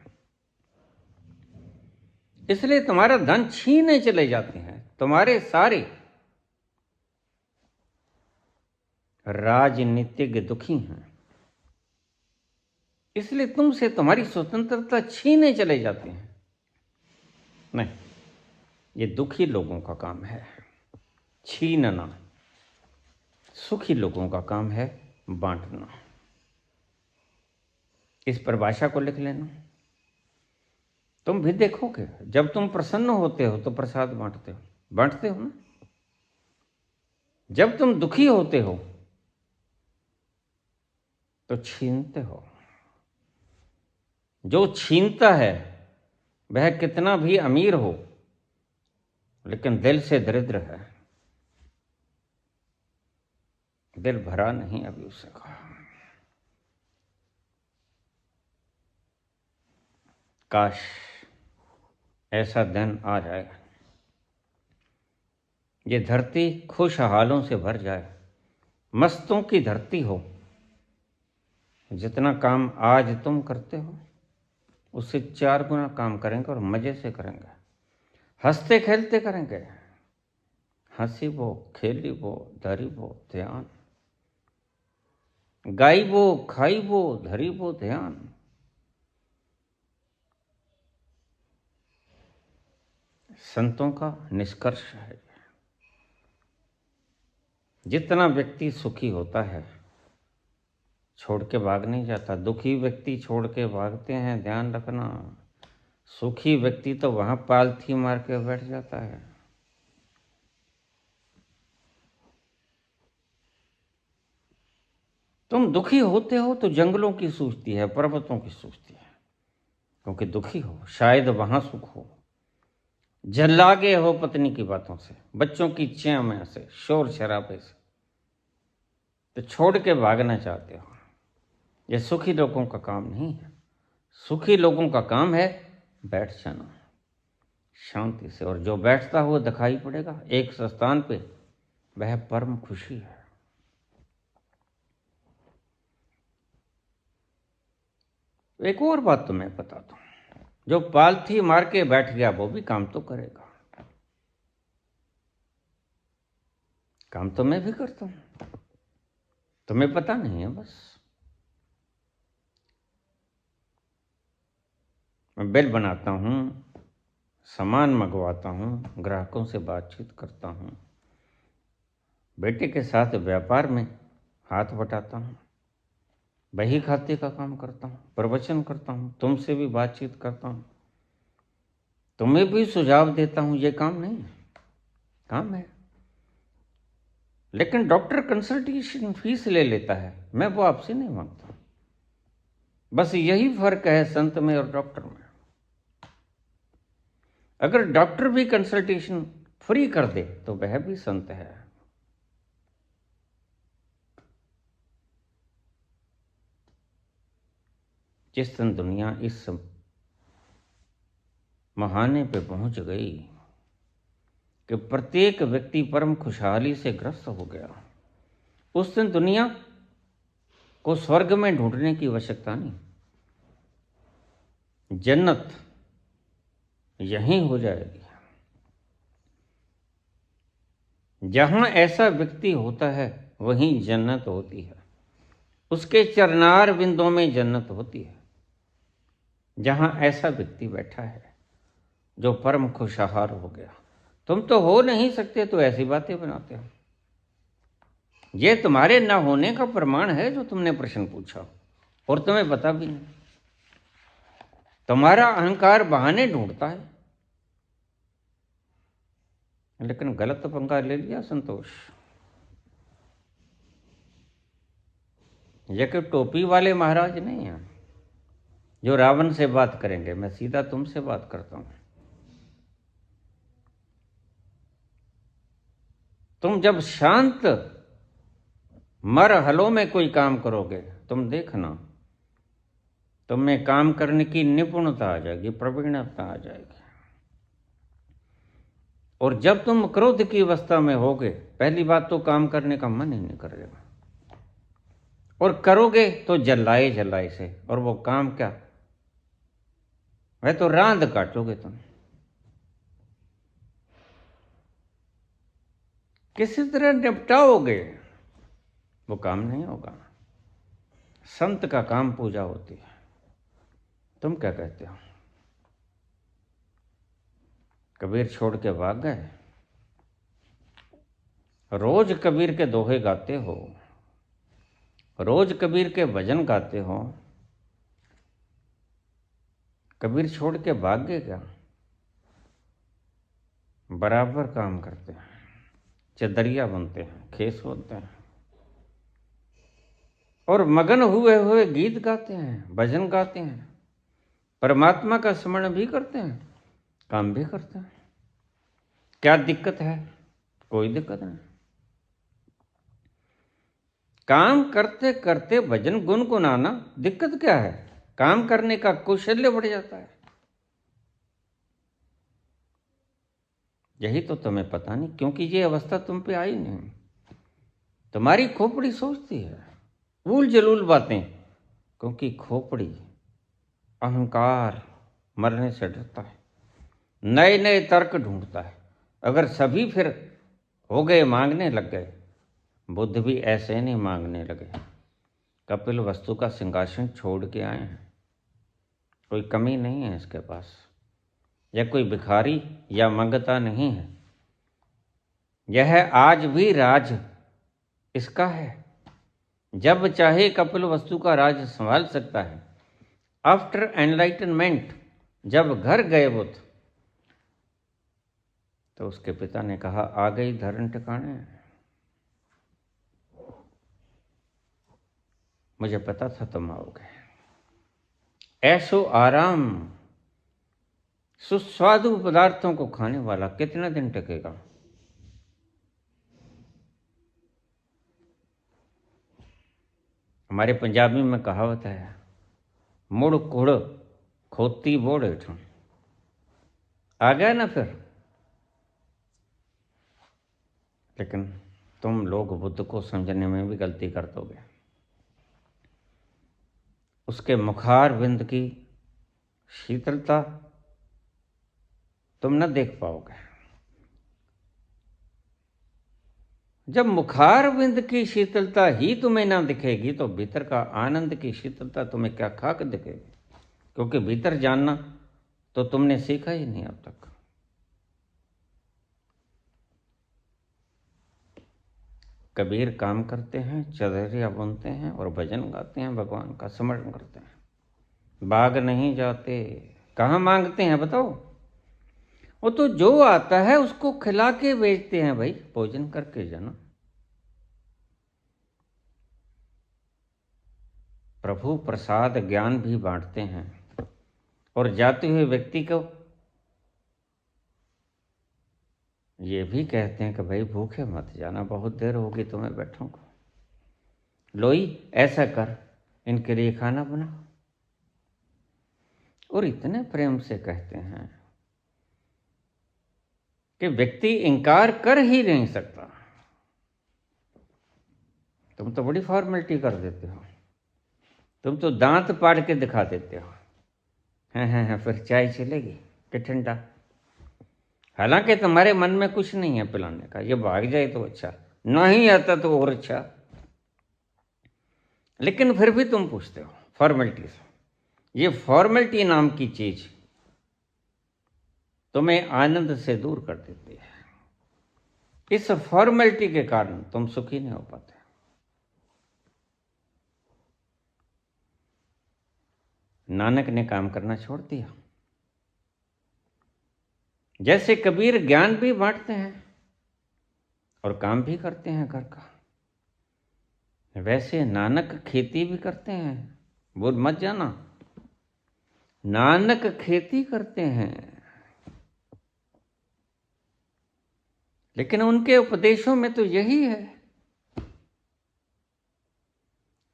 इसलिए तुम्हारा धन छीने चले जाते हैं। तुम्हारे सारे राजनीतिज्ञ दुखी हैं, इसलिए तुमसे तुम्हारी स्वतंत्रता छीने चले जाते हैं। नहीं, ये दुखी लोगों का काम है छीनना, सुखी लोगों का काम है बांटना। इस परिभाषा को लिख लेना। तुम भी देखोगे, जब तुम प्रसन्न होते हो तो प्रसाद बांटते हो ना। जब तुम दुखी होते हो तो छीनते हो। जो छीनता है वह कितना भी अमीर हो, लेकिन दिल से दरिद्र है, दिल भरा नहीं अभी उसे कहा। काश ऐसा दिन आ जाए, ये धरती खुशहालों से भर जाए, मस्तों की धरती हो। जितना काम आज तुम करते हो उससे 4 गुना काम करेंगे और मजे से करेंगे, हंसते खेलते करेंगे। हंसी वो, खेली वो, धरी वो ध्यान, गाई वो, खाई वो, धरी वो ध्यान। संतों का निष्कर्ष है, जितना व्यक्ति सुखी होता है छोड़ के भाग नहीं जाता। दुखी व्यक्ति छोड़ के भागते हैं, ध्यान रखना। सुखी व्यक्ति तो वहां पालथी मार के बैठ जाता है। तुम दुखी होते हो तो जंगलों की सूझती है, पर्वतों की सूझती है, क्योंकि दुखी हो, शायद वहां सुख हो। जला गए हो पत्नी की बातों से, बच्चों की चैं से, शोर शराबे से, तो छोड़ के भागना चाहते हो। ये सुखी लोगों का काम नहीं है। सुखी लोगों का काम है बैठ जाना शांति से, और जो बैठता हुआ दिखाई पड़ेगा एक स्थान पे, वह परम खुशी है। एक और बात तो मैं बताता हूं, जो पालथी मार के बैठ गया वो भी काम तो करेगा। काम तो मैं भी करता हूं, तुम्हें पता नहीं है बस। मैं बिल बनाता हूं, सामान मंगवाता हूं, ग्राहकों से बातचीत करता हूं, बेटे के साथ व्यापार में हाथ बटाता हूं, बही खाते का काम करता हूं, प्रवचन करता हूं, तुमसे भी बातचीत करता हूं, तुम्हें भी सुझाव देता हूं। ये काम नहीं है? काम है। लेकिन डॉक्टर कंसल्टेशन फीस ले लेता है, मैं वो आपसे नहीं मांगता। बस यही फर्क है संत में और डॉक्टर में। अगर डॉक्टर भी कंसल्टेशन फ्री कर दे तो वह भी संत है। जिस दिन दुनिया इस महाने पे पहुंच गई कि प्रत्येक व्यक्ति परम खुशहाली से ग्रस्त हो गया, उस दिन दुनिया को स्वर्ग में ढूंढने की आवश्यकता नहीं, जन्नत यहीं हो जाएगी। जहां ऐसा व्यक्ति होता है वहीं जन्नत होती है, उसके चरनार बिंदों में जन्नत होती है। जहां ऐसा व्यक्ति बैठा है जो परम खुशहाल हो गया। तुम तो हो नहीं सकते तो ऐसी बातें बनाते हो। ये तुम्हारे ना होने का प्रमाण है जो तुमने प्रश्न पूछा, और तुम्हें पता भी नहीं। तुम्हारा अहंकार बहाने ढूंढता है, लेकिन गलत पंगा ले लिया संतोष। ये कि टोपी वाले महाराज नहीं है जो रावण से बात करेंगे, मैं सीधा तुमसे बात करता हूं। तुम जब शांत मरहलों में कोई काम करोगे, तुम देखना तुम में काम करने की निपुणता आ जाएगी, प्रवीणता आ जाएगी। और जब तुम क्रोध की अवस्था में होगे, पहली बात तो काम करने का मन ही नहीं करेगा, और करोगे तो जलाए जलाए से, और वो काम क्या, वह तो रांद काटोगे तुम। किसी तरह निपटाओगे, वो काम नहीं होगा। संत का काम पूजा होती है। तुम क्या कहते हो? कबीर छोड़ के भाग गए, रोज कबीर के दोहे गाते हो, रोज कबीर के भजन गाते हो, कबीर छोड़ के भाग गए क्या? बराबर काम करते हैं, चदरिया बनते हैं, खेस बनते हैं, और मगन हुए हुए गीत गाते हैं, भजन गाते हैं, परमात्मा का स्मरण भी करते हैं, काम भी करते हैं। क्या दिक्कत है? कोई दिक्कत नहीं। काम करते करते भजन गुनगुनाना दिक्कत क्या है? काम करने का कौशल्य बढ़ जाता है। यही तो तुम्हें पता नहीं, क्योंकि ये अवस्था तुम पे आई नहीं। तुम्हारी खोपड़ी सोचती है ऊल जलूल बातें, क्योंकि खोपड़ी अहंकार मरने से डरता है, नए नए तर्क ढूंढता है। अगर सभी फिर हो गए, मांगने लग गए, बुद्ध भी ऐसे नहीं मांगने लगे। कपिल वस्तु का सिंहासन छोड़ के आए हैं, कोई कमी नहीं है इसके पास, यह कोई भिखारी या मंगता नहीं है। यह आज भी राज इसका है, जब चाहे कपिल वस्तु का राज संभाल सकता है। आफ्टर एनलाइटनमेंट जब घर गए बुद्ध, तो उसके पिता ने कहा, आ गई धर्म ठिकाने। मुझे पता था तुम आओगे। ऐशो आराम सुस्वादु पदार्थों को खाने वाला कितना दिन टिकेगा? हमारे पंजाबी में कहावत है, मुड़ कुड़ खोती बोड़ हेठों। आ गया ना फिर। लेकिन तुम लोग बुद्ध को समझने में भी गलती कर दोगे। उसके मुखार बिंद की शीतलता तुम न देख पाओगे। जब मुखार बिंद की शीतलता ही तुम्हें ना दिखेगी तो भीतर का आनंद की शीतलता तुम्हें क्या खाक दिखेगी? क्योंकि भीतर जानना तो तुमने सीखा ही नहीं अब तक। कबीर काम करते हैं, चदरिया बुनते हैं और भजन गाते हैं, भगवान का स्मरण करते हैं। बाग नहीं जाते, कहाँ मांगते हैं बताओ? वो तो जो आता है उसको खिला के बेचते हैं भाई, भोजन करके जाना। प्रभु प्रसाद ज्ञान भी बांटते हैं और जाते हुए व्यक्ति को ये भी कहते हैं कि भाई भूखे मत जाना, बहुत देर होगी तुम्हें बैठों को। लोई ऐसा कर, इनके लिए खाना बना। और इतने प्रेम से कहते हैं कि व्यक्ति इनकार कर ही नहीं सकता। तुम तो बड़ी फॉर्मेलिटी कर देते हो, तुम तो दांत पाड़ के दिखा देते हो। हैं फिर चाय चलेगी कि ठंडा? हालांकि तुम्हारे मन में कुछ नहीं है पिलाने का, ये भाग जाए तो अच्छा, नहीं आता तो और अच्छा, लेकिन फिर भी तुम पूछते हो फॉर्मेलिटी से। ये फॉर्मेलिटी नाम की चीज तुम्हें आनंद से दूर कर देती है। इस फॉर्मेलिटी के कारण तुम सुखी नहीं हो पाते। नानक ने काम करना छोड़ दिया। जैसे कबीर ज्ञान भी बांटते हैं और काम भी करते हैं घर का, वैसे नानक खेती भी करते हैं। भूल मत जाना, नानक खेती करते हैं, लेकिन उनके उपदेशों में तो यही है,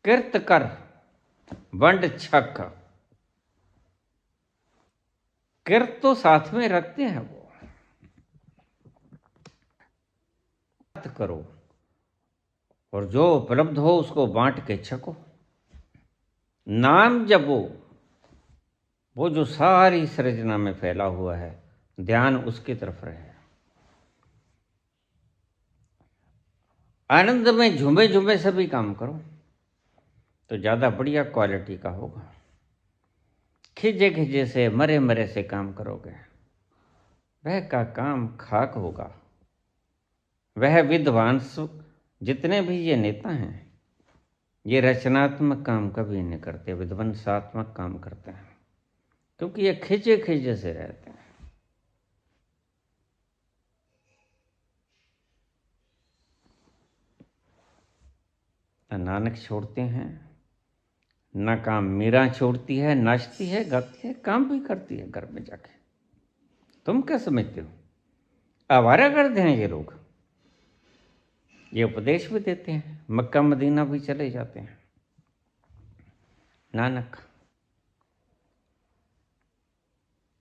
कृत कर वंड छक। कृत तो साथ में रखते हैं, वो करो और जो उपलब्ध हो उसको बांट के छको। नाम जपो, वो जो सारी सृजना में फैला हुआ है, ध्यान उसकी तरफ रहे। आनंद में झूमे झूमे सभी काम करो तो ज्यादा बढ़िया क्वालिटी का होगा। खिजे खिजे से, मरे मरे से काम करोगे, वह का काम खाक होगा। वह विद्वान जितने भी ये नेता हैं, ये रचनात्मक काम कभी नहीं करते, विध्वंसात्मक काम करते हैं, क्योंकि ये खिजे खिजे से रहते हैं। नानक छोड़ते हैं ना काम, मीरा छोड़ती है, नाचती है, गाती है, काम भी करती है घर में जाके। तुम क्या समझते हो? आवारा गर्द हैं ये लोग। ये उपदेश भी देते हैं, मक्का मदीना भी चले जाते हैं। नानक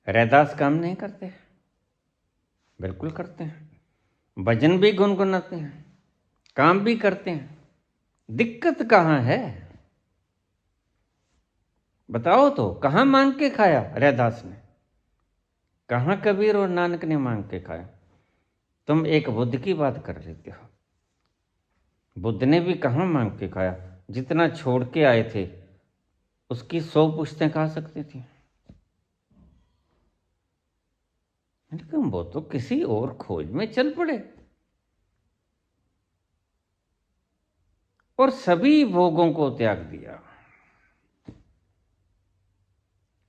रैदास काम नहीं करते, बिल्कुल करते हैं। भजन भी गुनगुनाते हैं, काम भी करते हैं। दिक्कत कहाँ है बताओ तो? कहाँ मांग के खाया रैदास ने? कहाँ कबीर और नानक ने मांग के खाया? तुम एक बुद्ध की बात कर लेते हो। बुद्ध ने भी कहाँ मांग के खाया? जितना छोड़ के आए थे उसकी 100 पुश्तें खा सकती थी, लेकिन वो तो किसी और खोज में चल पड़े और सभी भोगों को त्याग दिया।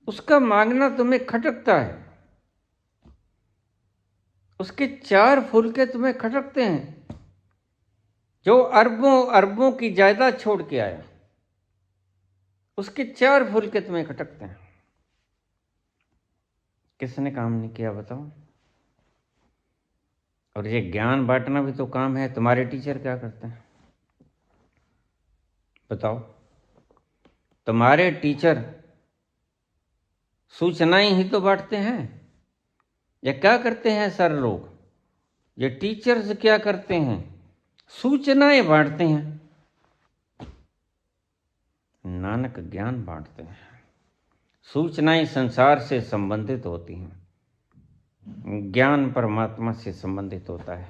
उसका मांगना तुम्हें खटकता है, उसके 4 फुलके तुम्हें खटकते हैं। जो अरबों अरबों की जायदाद छोड़ के आया, उसके 4 फुलके तुम्हें खटकते हैं। किसने काम नहीं किया बताओ? और ये ज्ञान बांटना भी तो काम है। तुम्हारे टीचर क्या करते हैं बताओ? तुम्हारे टीचर सूचनाएं ही तो बांटते हैं। या क्या करते हैं सर लोग? ये टीचर्स क्या करते हैं? सूचनाएं बांटते हैं। नानक ज्ञान बांटते हैं। सूचनाएं संसार से संबंधित होती हैं, ज्ञान परमात्मा से संबंधित होता है।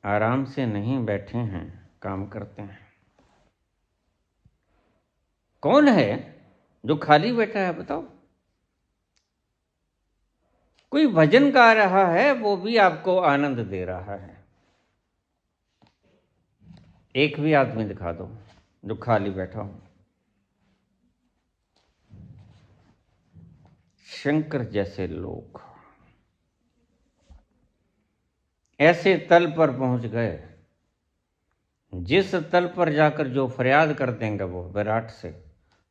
आराम से नहीं बैठे हैं, काम करते हैं। कौन है जो खाली बैठा है बताओ? कोई भजन गा रहा है, वो भी आपको आनंद दे रहा है। एक भी आदमी दिखा दो जो खाली बैठा हो। शंकर जैसे लोग ऐसे तल पर पहुंच गए, जिस तल पर जाकर जो फरियाद कर देंगे वो विराट से,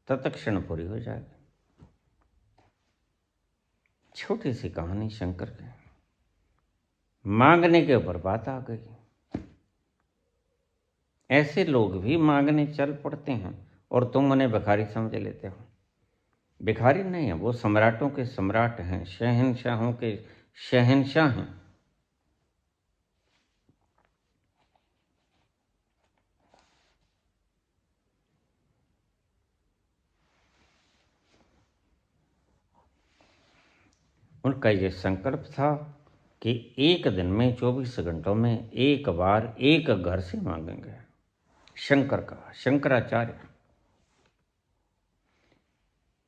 तत्क्षण पूरी हो जाएगी। छोटी सी कहानी शंकर की, मांगने के ऊपर बात आ गई। ऐसे लोग भी मांगने चल पड़ते हैं और तुम उन्हें भिखारी समझ लेते हो। भिखारी नहीं है, वो सम्राटों के सम्राट हैं, शहंशाहों के शहंशाह हैं। उनका ये संकल्प था कि एक दिन में 24 घंटों में एक बार एक घर से मांगेंगे। शंकर का, शंकराचार्य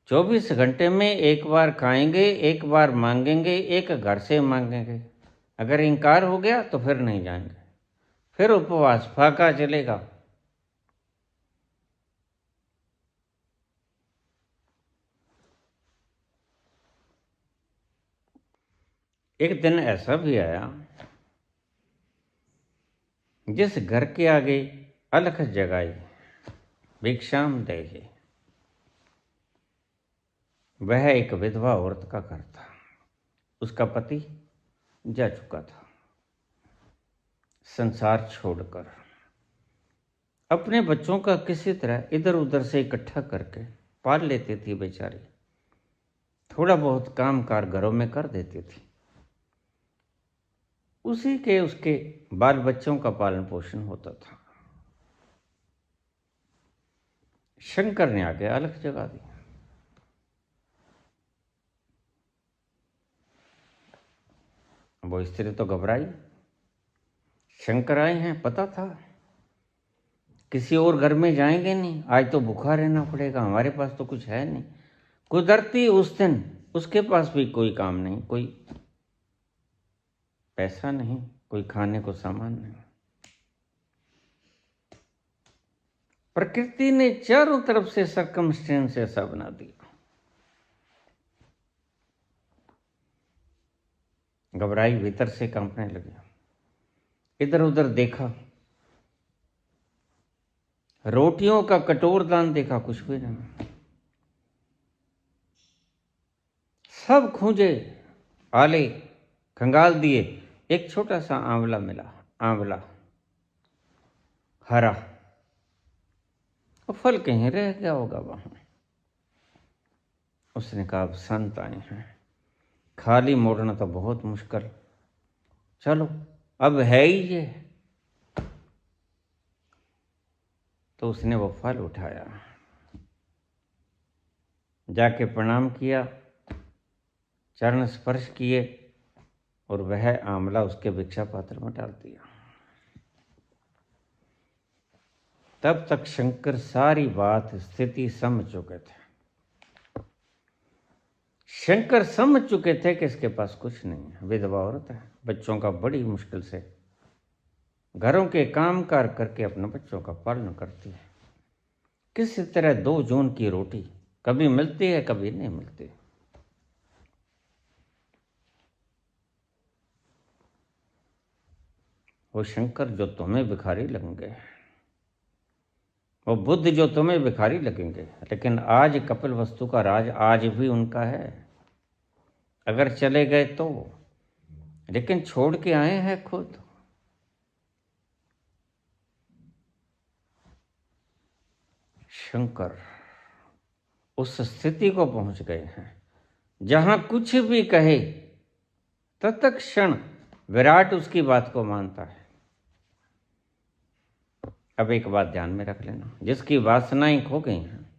24 घंटे में एक बार खाएंगे, एक बार मांगेंगे, एक घर से मांगेंगे। अगर इनकार हो गया तो फिर नहीं जाएंगे, फिर उपवास फाका चलेगा। एक दिन ऐसा भी आया जिस घर के आगे अलख जगाई, भिक्षाम देहि, वह एक विधवा औरत का घर था। उसका पति जा चुका था संसार छोड़कर। अपने बच्चों का किसी तरह इधर उधर से इकट्ठा करके पाल लेती थी बेचारी। थोड़ा बहुत काम कार घरों में कर देती थी। उसी के उसके बाल बच्चों का पालन पोषण होता था। शंकर ने आगे अलख जगा दी। वो स्त्री तो घबराई। शंकर आए हैं, पता था किसी और घर में जाएंगे नहीं, आज तो भूखा रहना पड़ेगा, हमारे पास तो कुछ है नहीं। कुदरती उस दिन उसके पास भी कोई काम नहीं, कोई पैसा नहीं, कोई खाने को सामान नहीं। प्रकृति ने चारों तरफ से सरकमस्टेंस ऐसा बना दिया। घबराई, भीतर से कांपने लगी। इधर उधर देखा, रोटियों का कटोरदान देखा, कुछ भी नहीं। सब खूंजे, आले खंगाल दिए। एक छोटा सा आंवला मिला, आंवला हरा, और फल कहीं रह गया होगा वहां। उसने कहा अब संत आए हैं, खाली मोड़ना तो बहुत मुश्किल, चलो अब है ही ये। तो उसने वो फल उठाया, जाके प्रणाम किया, चरण स्पर्श किए, और वह आंवला उसके भिक्षा पात्र में डाल दिया। तब तक शंकर सारी बात स्थिति समझ चुके थे। शंकर समझ चुके थे कि इसके पास कुछ नहीं है, विधवा औरत है, बच्चों का बड़ी मुश्किल से घरों के काम कार करके अपने बच्चों का पालन करती है। किसी तरह 2 जून की रोटी कभी मिलती है, कभी नहीं मिलती। वो शंकर जो तुम्हें भिखारी लगेंगे, वो बुद्ध जो तुम्हें भिखारी लगेंगे, लेकिन आज कपिल वस्तु का राज आज भी उनका है, अगर चले गए तो। लेकिन छोड़ के आए हैं खुद। शंकर उस स्थिति को पहुंच गए हैं जहां कुछ भी कहे तत्क्षण विराट उसकी बात को मानता है। अब एक बात ध्यान में रख लेना, जिसकी वासनाएं खो गई हैं,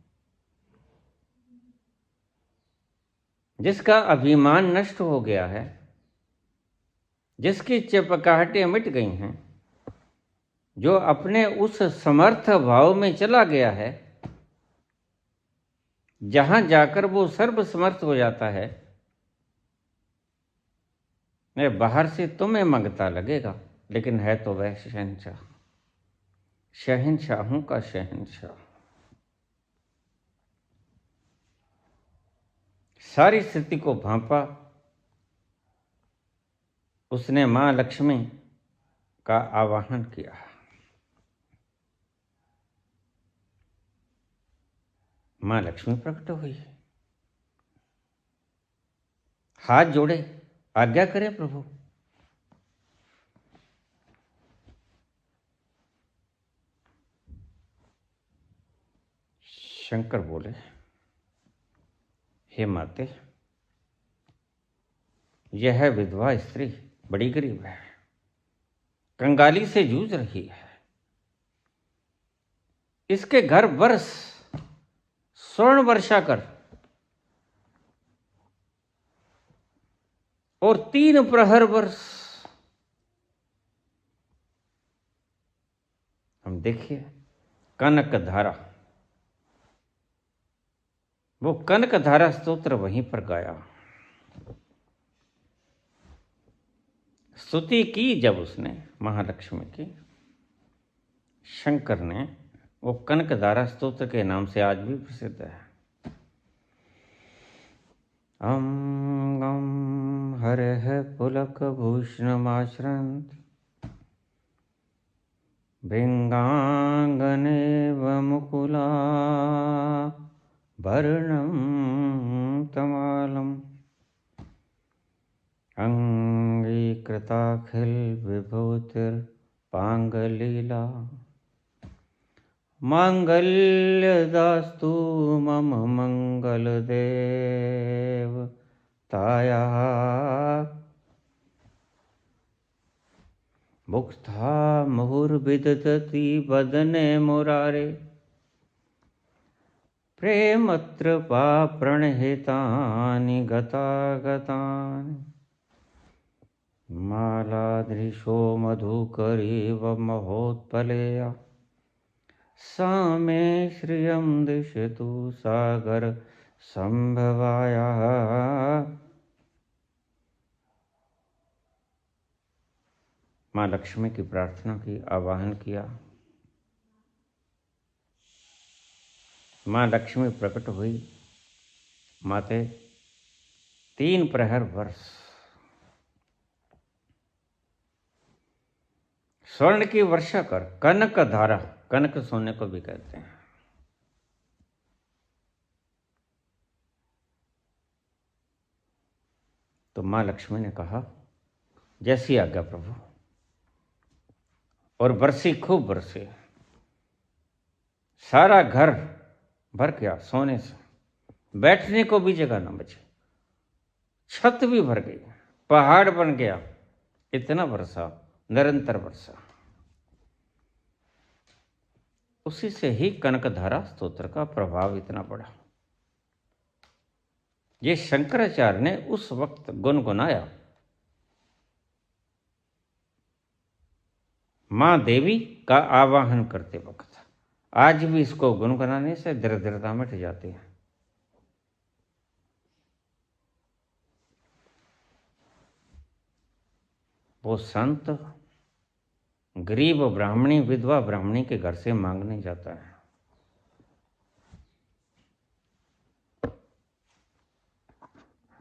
जिसका अभिमान नष्ट हो गया है, जिसकी चपकाहटें मिट गई हैं, जो अपने उस समर्थ भाव में चला गया है, जहां जाकर वो सर्वसमर्थ हो जाता है, मैं बाहर से तुम्हें मंगता लगेगा, लेकिन है तो वह शहंशाह, शहंशाहों का शहंशाह। सारी स्थिति को भांपा उसने, मां लक्ष्मी का आवाहन किया। मां लक्ष्मी प्रकट हुई, हाथ जोड़े, आज्ञा करें प्रभु। शंकर बोले, हे माते, यह विधवा स्त्री बड़ी गरीब है, कंगाली से जूझ रही है। इसके घर वर्ष स्वर्ण वर्षा कर और 3 प्रहर वर्ष। हम देखिए कनक धारा, वो कनक धारा स्तोत्र वहीं पर गाया, स्तुति की जब उसने महालक्ष्मी की, शंकर ने, वो कनक धारा स्तोत्र के नाम से आज भी प्रसिद्ध है। अं गं हरः पुलक भूषणमाश्रंत भृंगांगनेव मुकुला वर्णं तमालम् अंगीकृताखिल विभूतिर्पांगलीला मांगल्यदास्तु मम मंगलदेव ताया मुक्ता मुहुर्विदधति वदने मुरारे प्रेमत्र प्रणहितानि गतागतानि मालादृशो मधुकरीव महोत्पलेया सा मे श्रियं दिशतु सागर संभवाया। माँ लक्ष्मी की प्रार्थना की, आवाहन किया। माँ लक्ष्मी प्रकट हुई। माते 3 प्रहर वर्ष स्वर्ण की वर्षा कर, कनक धारा, कनक सोने को भी कहते हैं, तो मां लक्ष्मी ने कहा जैसी आज्ञा प्रभु, और बरसी, खूब बरसी, सारा घर भर गया सोने से, बैठने को भी जगह न बची, छत भी भर गई, पहाड़ बन गया, इतना बरसा, निरंतर वर्षा। उसी से ही कनकधारा स्तोत्र का प्रभाव इतना बढ़ा। ये शंकराचार्य ने उस वक्त गुनगुनाया। मां देवी का आवाहन करते वक्त आज भी इसको गुनगुनाने से दरिद्रता मिट जाती है। वो संत गरीब ब्राह्मणी, विधवा ब्राह्मणी के घर से मांगने जाता है।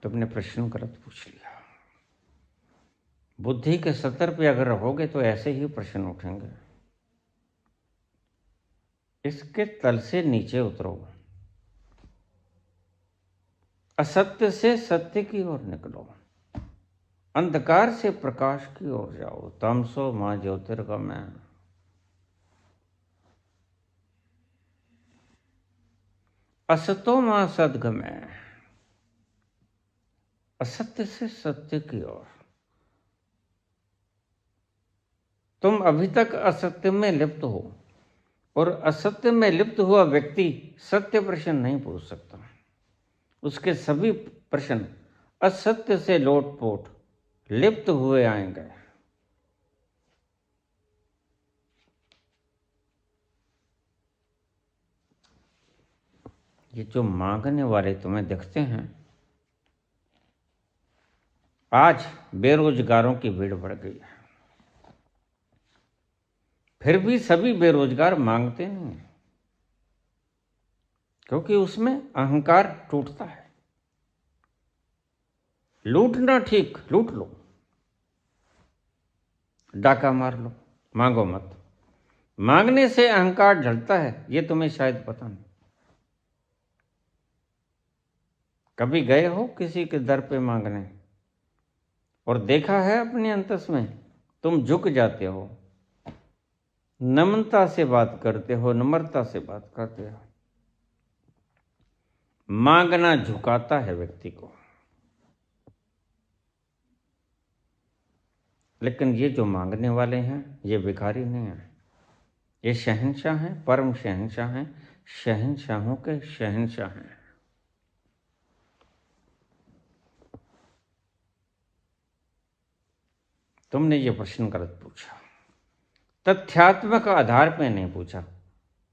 तुमने प्रश्न गलत पूछ लिया। बुद्धि के सतर पे अगर रहोगे तो ऐसे ही प्रश्न उठेंगे। इसके तल से नीचे उतरो, असत्य से सत्य की ओर निकलो, अंधकार से प्रकाश की ओर जाओ। तमसो मां ज्योतिर्गमय। असतो मां सद्गमय। असत्य से सत्य की ओर। तुम अभी तक असत्य में लिप्त हो, और असत्य में लिप्त हुआ व्यक्ति सत्य प्रश्न नहीं पूछ सकता। उसके सभी प्रश्न असत्य से लोटपोट लिप्त हुए आएंगे। ये जो मांगने वाले तुम्हें दिखते हैं, आज बेरोजगारों की भीड़ बढ़ गई है। फिर भी सभी बेरोजगार मांगते नहीं, क्योंकि उसमें अहंकार टूटता है। लूटना ठीक, लूट लो, डाका मार लो, मांगो मत। मांगने से अहंकार ढलता है, ये तुम्हें शायद पता नहीं। कभी गए हो किसी के दर पे मांगने और देखा है अपने अंतस में तुम झुक जाते हो, नम्रता से बात करते हो, नम्रता से बात करते हो। मांगना झुकाता है व्यक्ति को। लेकिन ये जो मांगने वाले हैं, ये भिखारी नहीं है, ये शहंशाह हैं, परम शहंशाह हैं, शहंशाहों के शहंशाह हैं। तुमने ये प्रश्न गलत पूछा। तथ्यात्मक आधार पे नहीं पूछा,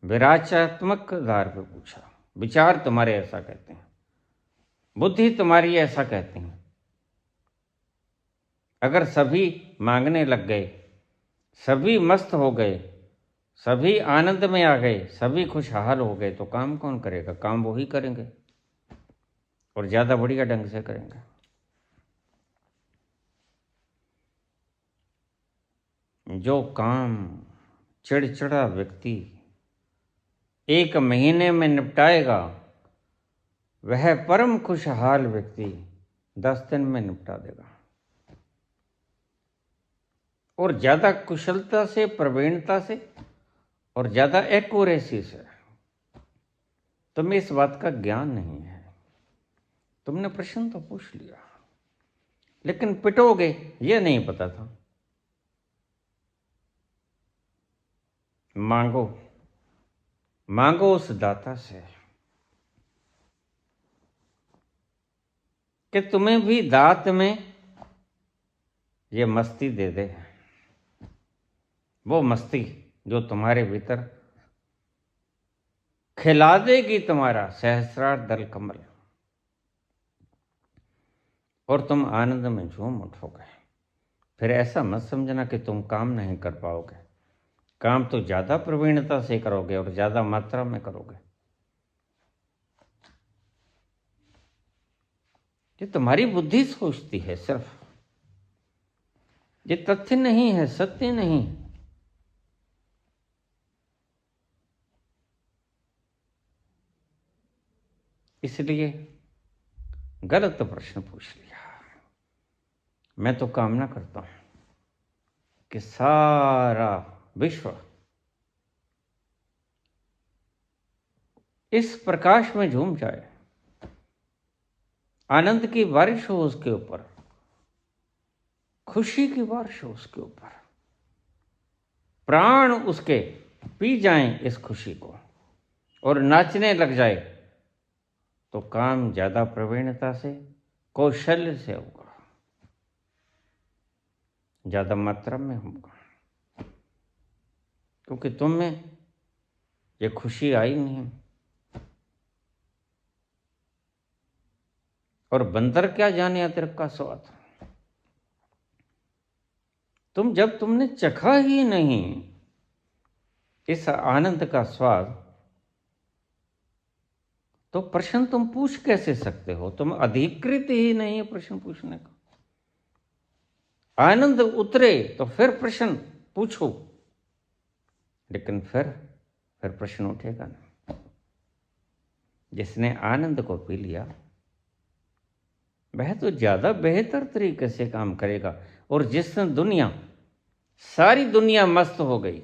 विराचात्मक आधार पे पूछा। विचार तुम्हारे ऐसा कहते हैं, बुद्धि तुम्हारी ऐसा कहती है। अगर सभी मांगने लग गए, सभी मस्त हो गए, सभी आनंद में आ गए, सभी खुशहाल हो गए, तो काम कौन करेगा? काम वो ही करेंगे, और ज्यादा बढ़िया ढंग से करेंगे। जो काम चिड़चिड़ा व्यक्ति 1 महीने में निपटाएगा, वह परम खुशहाल व्यक्ति 10 दिन में निपटा देगा। और ज्यादा कुशलता से, प्रवीणता से, और ज्यादा एक्यूरेसी से। तुम्हें इस बात का ज्ञान नहीं है। तुमने प्रश्न तो पूछ लिया, लेकिन पिटोगे ये नहीं पता था। मांगो, मांगो उस दाता से कि तुम्हें भी दात में ये मस्ती दे दे, वो मस्ती जो तुम्हारे भीतर खिला देगी तुम्हारा सहस्रार दल कमल, और तुम आनंद में झूम उठोगे। फिर ऐसा मत समझना कि तुम काम नहीं कर पाओगे। काम तो ज्यादा प्रवीणता से करोगे और ज्यादा मात्रा में करोगे। ये तुम्हारी बुद्धि सोचती है सिर्फ, ये तथ्य नहीं है, सत्य नहीं। इसलिए गलत प्रश्न पूछ लिया। मैं तो कामना करता हूं कि सारा विश्व इस प्रकाश में झूम जाए, आनंद की बारिश हो उसके ऊपर, खुशी की बारिश हो उसके ऊपर, प्राण उसके पी जाएं इस खुशी को और नाचने लग जाए, तो काम ज्यादा प्रवीणता से, कौशल्य से होगा, ज्यादा मात्रा में होगा। क्योंकि तुम में ये खुशी आई नहीं। और बंदर क्या जाने अतिरिक्त का स्वाद। जब तुमने चखा ही नहीं इस आनंद का स्वाद, तो प्रश्न तुम पूछ कैसे सकते हो? तुम अधिकृत ही नहीं है प्रश्न पूछने का। आनंद उतरे तो फिर प्रश्न पूछो, लेकिन फिर फिर प्रश्न उठेगा ना। जिसने आनंद को पी लिया वह तो ज़्यादा बेहतर तरीके से काम करेगा। और जिस दुनिया, सारी दुनिया मस्त हो गई,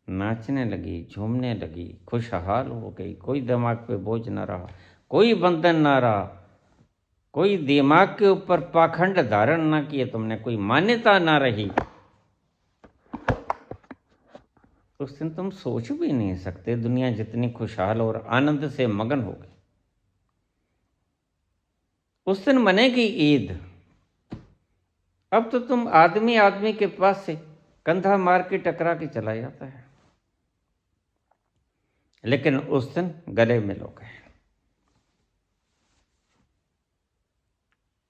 नाचने लगी, झूमने लगी, खुशहाल हो गई, कोई दिमाग पे बोझ ना रहा, कोई बंधन ना रहा, कोई दिमाग के ऊपर पाखंड धारण ना किए तुमने, कोई मान्यता ना रही, उस दिन तुम सोच भी नहीं सकते दुनिया जितनी खुशहाल और आनंद से मगन हो गई। उस दिन मनेगी ईद। अब तो तुम आदमी आदमी के पास से कंधा मार के टकरा के चला जाता है, लेकिन उस दिन गले मिलोगे।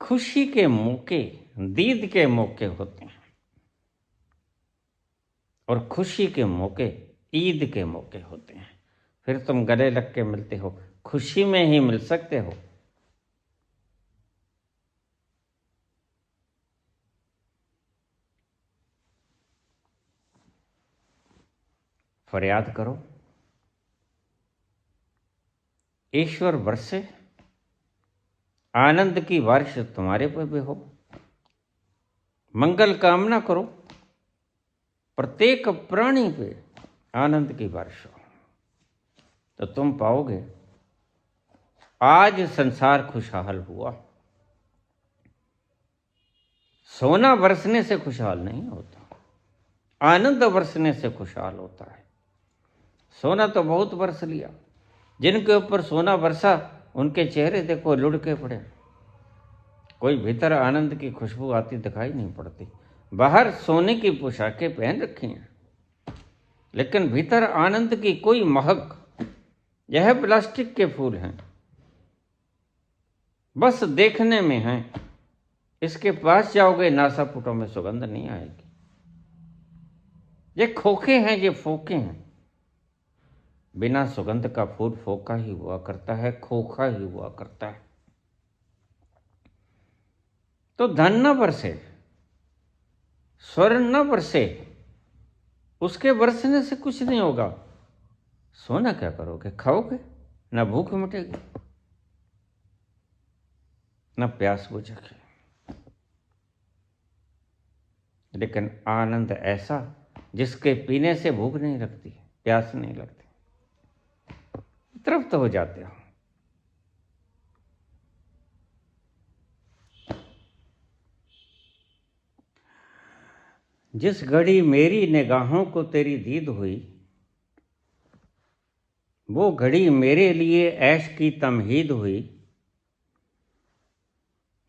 खुशी के मौके दीद के मौके होते हैं, और खुशी के मौके ईद के मौके होते हैं। फिर तुम गले लग के मिलते हो, खुशी में ही मिल सकते हो। फरियाद करो, ईश्वर बरसे, आनंद की बारिश तुम्हारे पर भी हो। मंगल कामना करो, प्रत्येक प्राणी पे आनंद की बारिश हो, तो तुम पाओगे आज संसार खुशहाल हुआ। सोना बरसने से खुशहाल नहीं होता, आनंद बरसने से खुशहाल होता है। सोना तो बहुत बरस लिया, जिनके ऊपर सोना बरसा उनके चेहरे देखो लुढ़के पड़े, कोई भीतर आनंद की खुशबू आती दिखाई नहीं पड़ती। बाहर सोने की पोशाकें पहन रखी हैं, लेकिन भीतर आनंद की कोई महक। यह प्लास्टिक के फूल हैं, बस देखने में हैं, इसके पास जाओगे नासापुटों में सुगंध नहीं आएगी। ये खोखे हैं, ये फोके हैं। बिना सुगंध का फूल फोका ही हुआ करता है, खोखा ही हुआ करता है। तो धन न बरसे, स्वर्ण न बरसे, उसके बरसने से कुछ नहीं होगा। सोना क्या करोगे? खाओगे, न भूख मिटेगी, न प्यास बुझेगी। लेकिन आनंद ऐसा जिसके पीने से भूख नहीं लगती, प्यास नहीं लगती, तृप्त हो जाते हो। जिस घड़ी मेरी निगाहों को तेरी दीद हुई, वो घड़ी मेरे लिए ऐश की तमहीद हुई।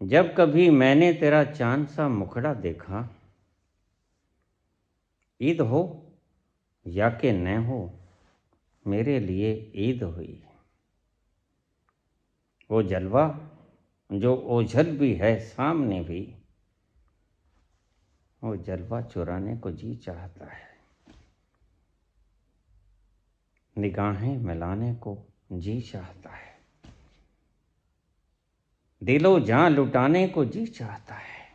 जब कभी मैंने तेरा चांद सा मुखड़ा देखा, ईद हो या कि न हो, मेरे लिए ईद हुई। वो जलवा जो ओझल भी है सामने भी, वो जलवा चुराने को जी चाहता है, निगाहें मिलाने को जी चाहता है, दिलो जान लुटाने को जी चाहता है,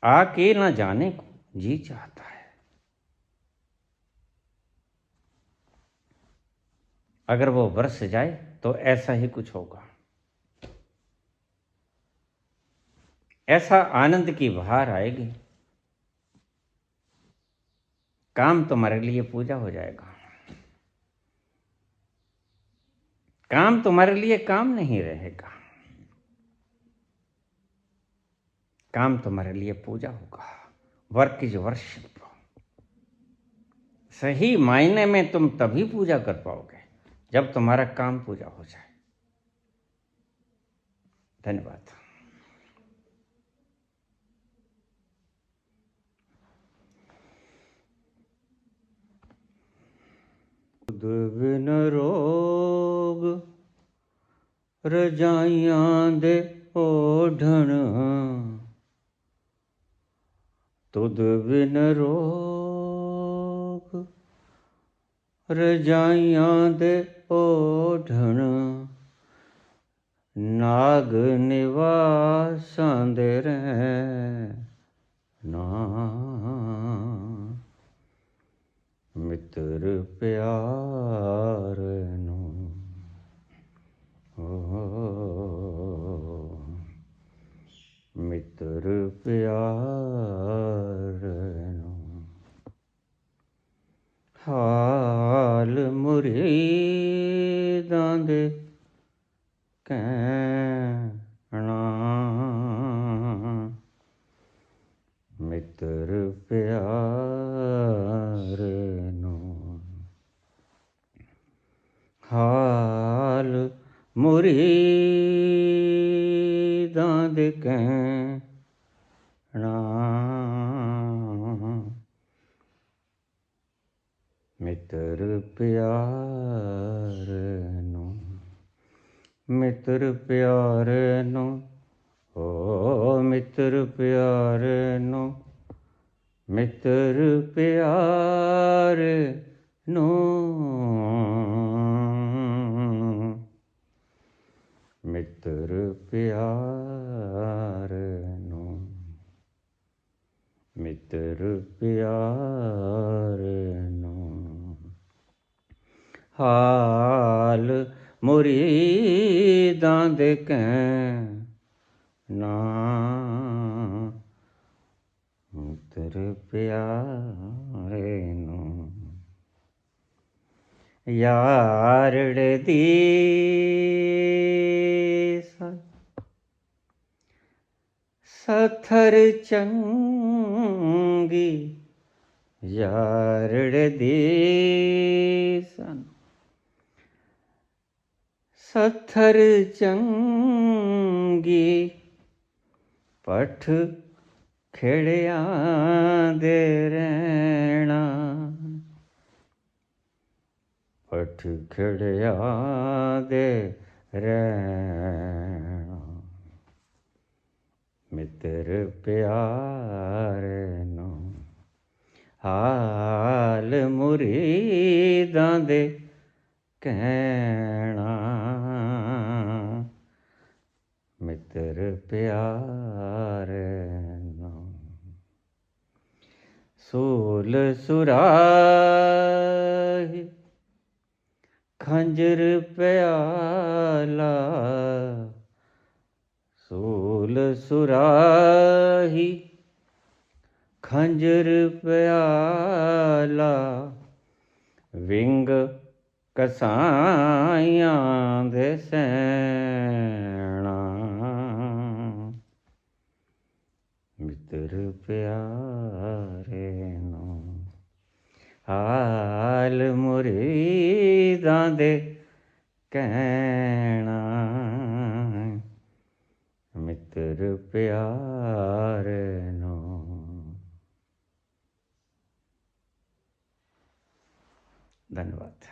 आके ना जाने को जी चाहता है। अगर वो बरस जाए तो ऐसा ही कुछ होगा। ऐसा आनंद की बहार आएगी, काम तुम्हारे लिए पूजा हो जाएगा। काम तुम्हारे लिए काम नहीं रहेगा, काम तुम्हारे लिए पूजा होगा। Work is worship. सही मायने में तुम तभी पूजा कर पाओगे जब तुम्हारा काम पूजा हो जाए। धन्यवाद। तुध बिन रोग रजाइयां दे ओढ़ण, तुध बिन रोग रजाइयां दे ओढ़ण, नाग निवासां दे रहना। ਮਿੱਤਰ ਪਿਆਰ ਨੂੰ ਮਿੱਤਰ ਪਿਆਰ ਨੂੰ ਹਾਲ ਮੁਰੀਦਾਂ ਦੇ ਕਹਿਣਾ ਮਿੱਤਰ ਪਿਆਰ ਨੂੰ ਹਾਲ ਮੁਰੀਦਾਂ ਦੇ ਕਹਿਣਾ ਮਿੱਤਰ ਪਿਆਰ ਨੂੰ ਮਿੱਤਰ ਪਿਆਰ ਨੂੰ ਓ ਮਿੱਤਰ ਪਿਆਰ ਨੂੰ ਮਿੱਤਰ ਪਿਆਰ ਨੂੰ ਮਿੱਤਰ ਪਿਆਰ ਨੂੰ ਮਿੱਤਰ ਪਿਆਰ ਨੂੰ ਹਾਲ ਮੁਰੀਦਾਂ ਦੇ ਕਹਿਣਾ ਮਿੱਤਰ ਪਿਆਰੇ ਨੂੰ ਯਾਰੜੇ ਦੀ ਸਥਰ ਚੰਗੀ ਯਾਰੜੇ ਦੀ ਸਨ ਸਥਰ ਚੰਗੀ ਪੱਠ ਖੇੜਿਆਂ ਦੇ ਰਹਿਣਾ ਪੱਠ ਖੇੜਿਆਂ ਦੇ ਰਹਿਣਾ ਮਿੱਤਰ ਪਿਆਰ ਨੂੰ ਹਾਲ ਮੁਰੀਦਾਂ ਦੇ ਕਹਿਣਾ ਮਿੱਤਰ ਪਿਆਰ ਨੂੰ ਸੂਲ ਸੁਰਾਹੀ ਖੰਜਰ ਪਿਆਲਾ ਸੂਲ ਸੁਰਾਹੀ ਖੰਜਰ ਪਿਆਲਾ ਵਿੰਗ ਕਸਾਈਆਂ ਦੇ ਸੈਣਾ ਮਿੱਤਰ ਪਿਆਰੇ ਨੂੰ ਹਾਲ ਮੁਰੀਦਾਂ ਦੇ ਕਹਿਣਾ ਮਿੱਤਰ ਪਿਆਰ ਨੂੰ ਧੰਨਵਾਦ।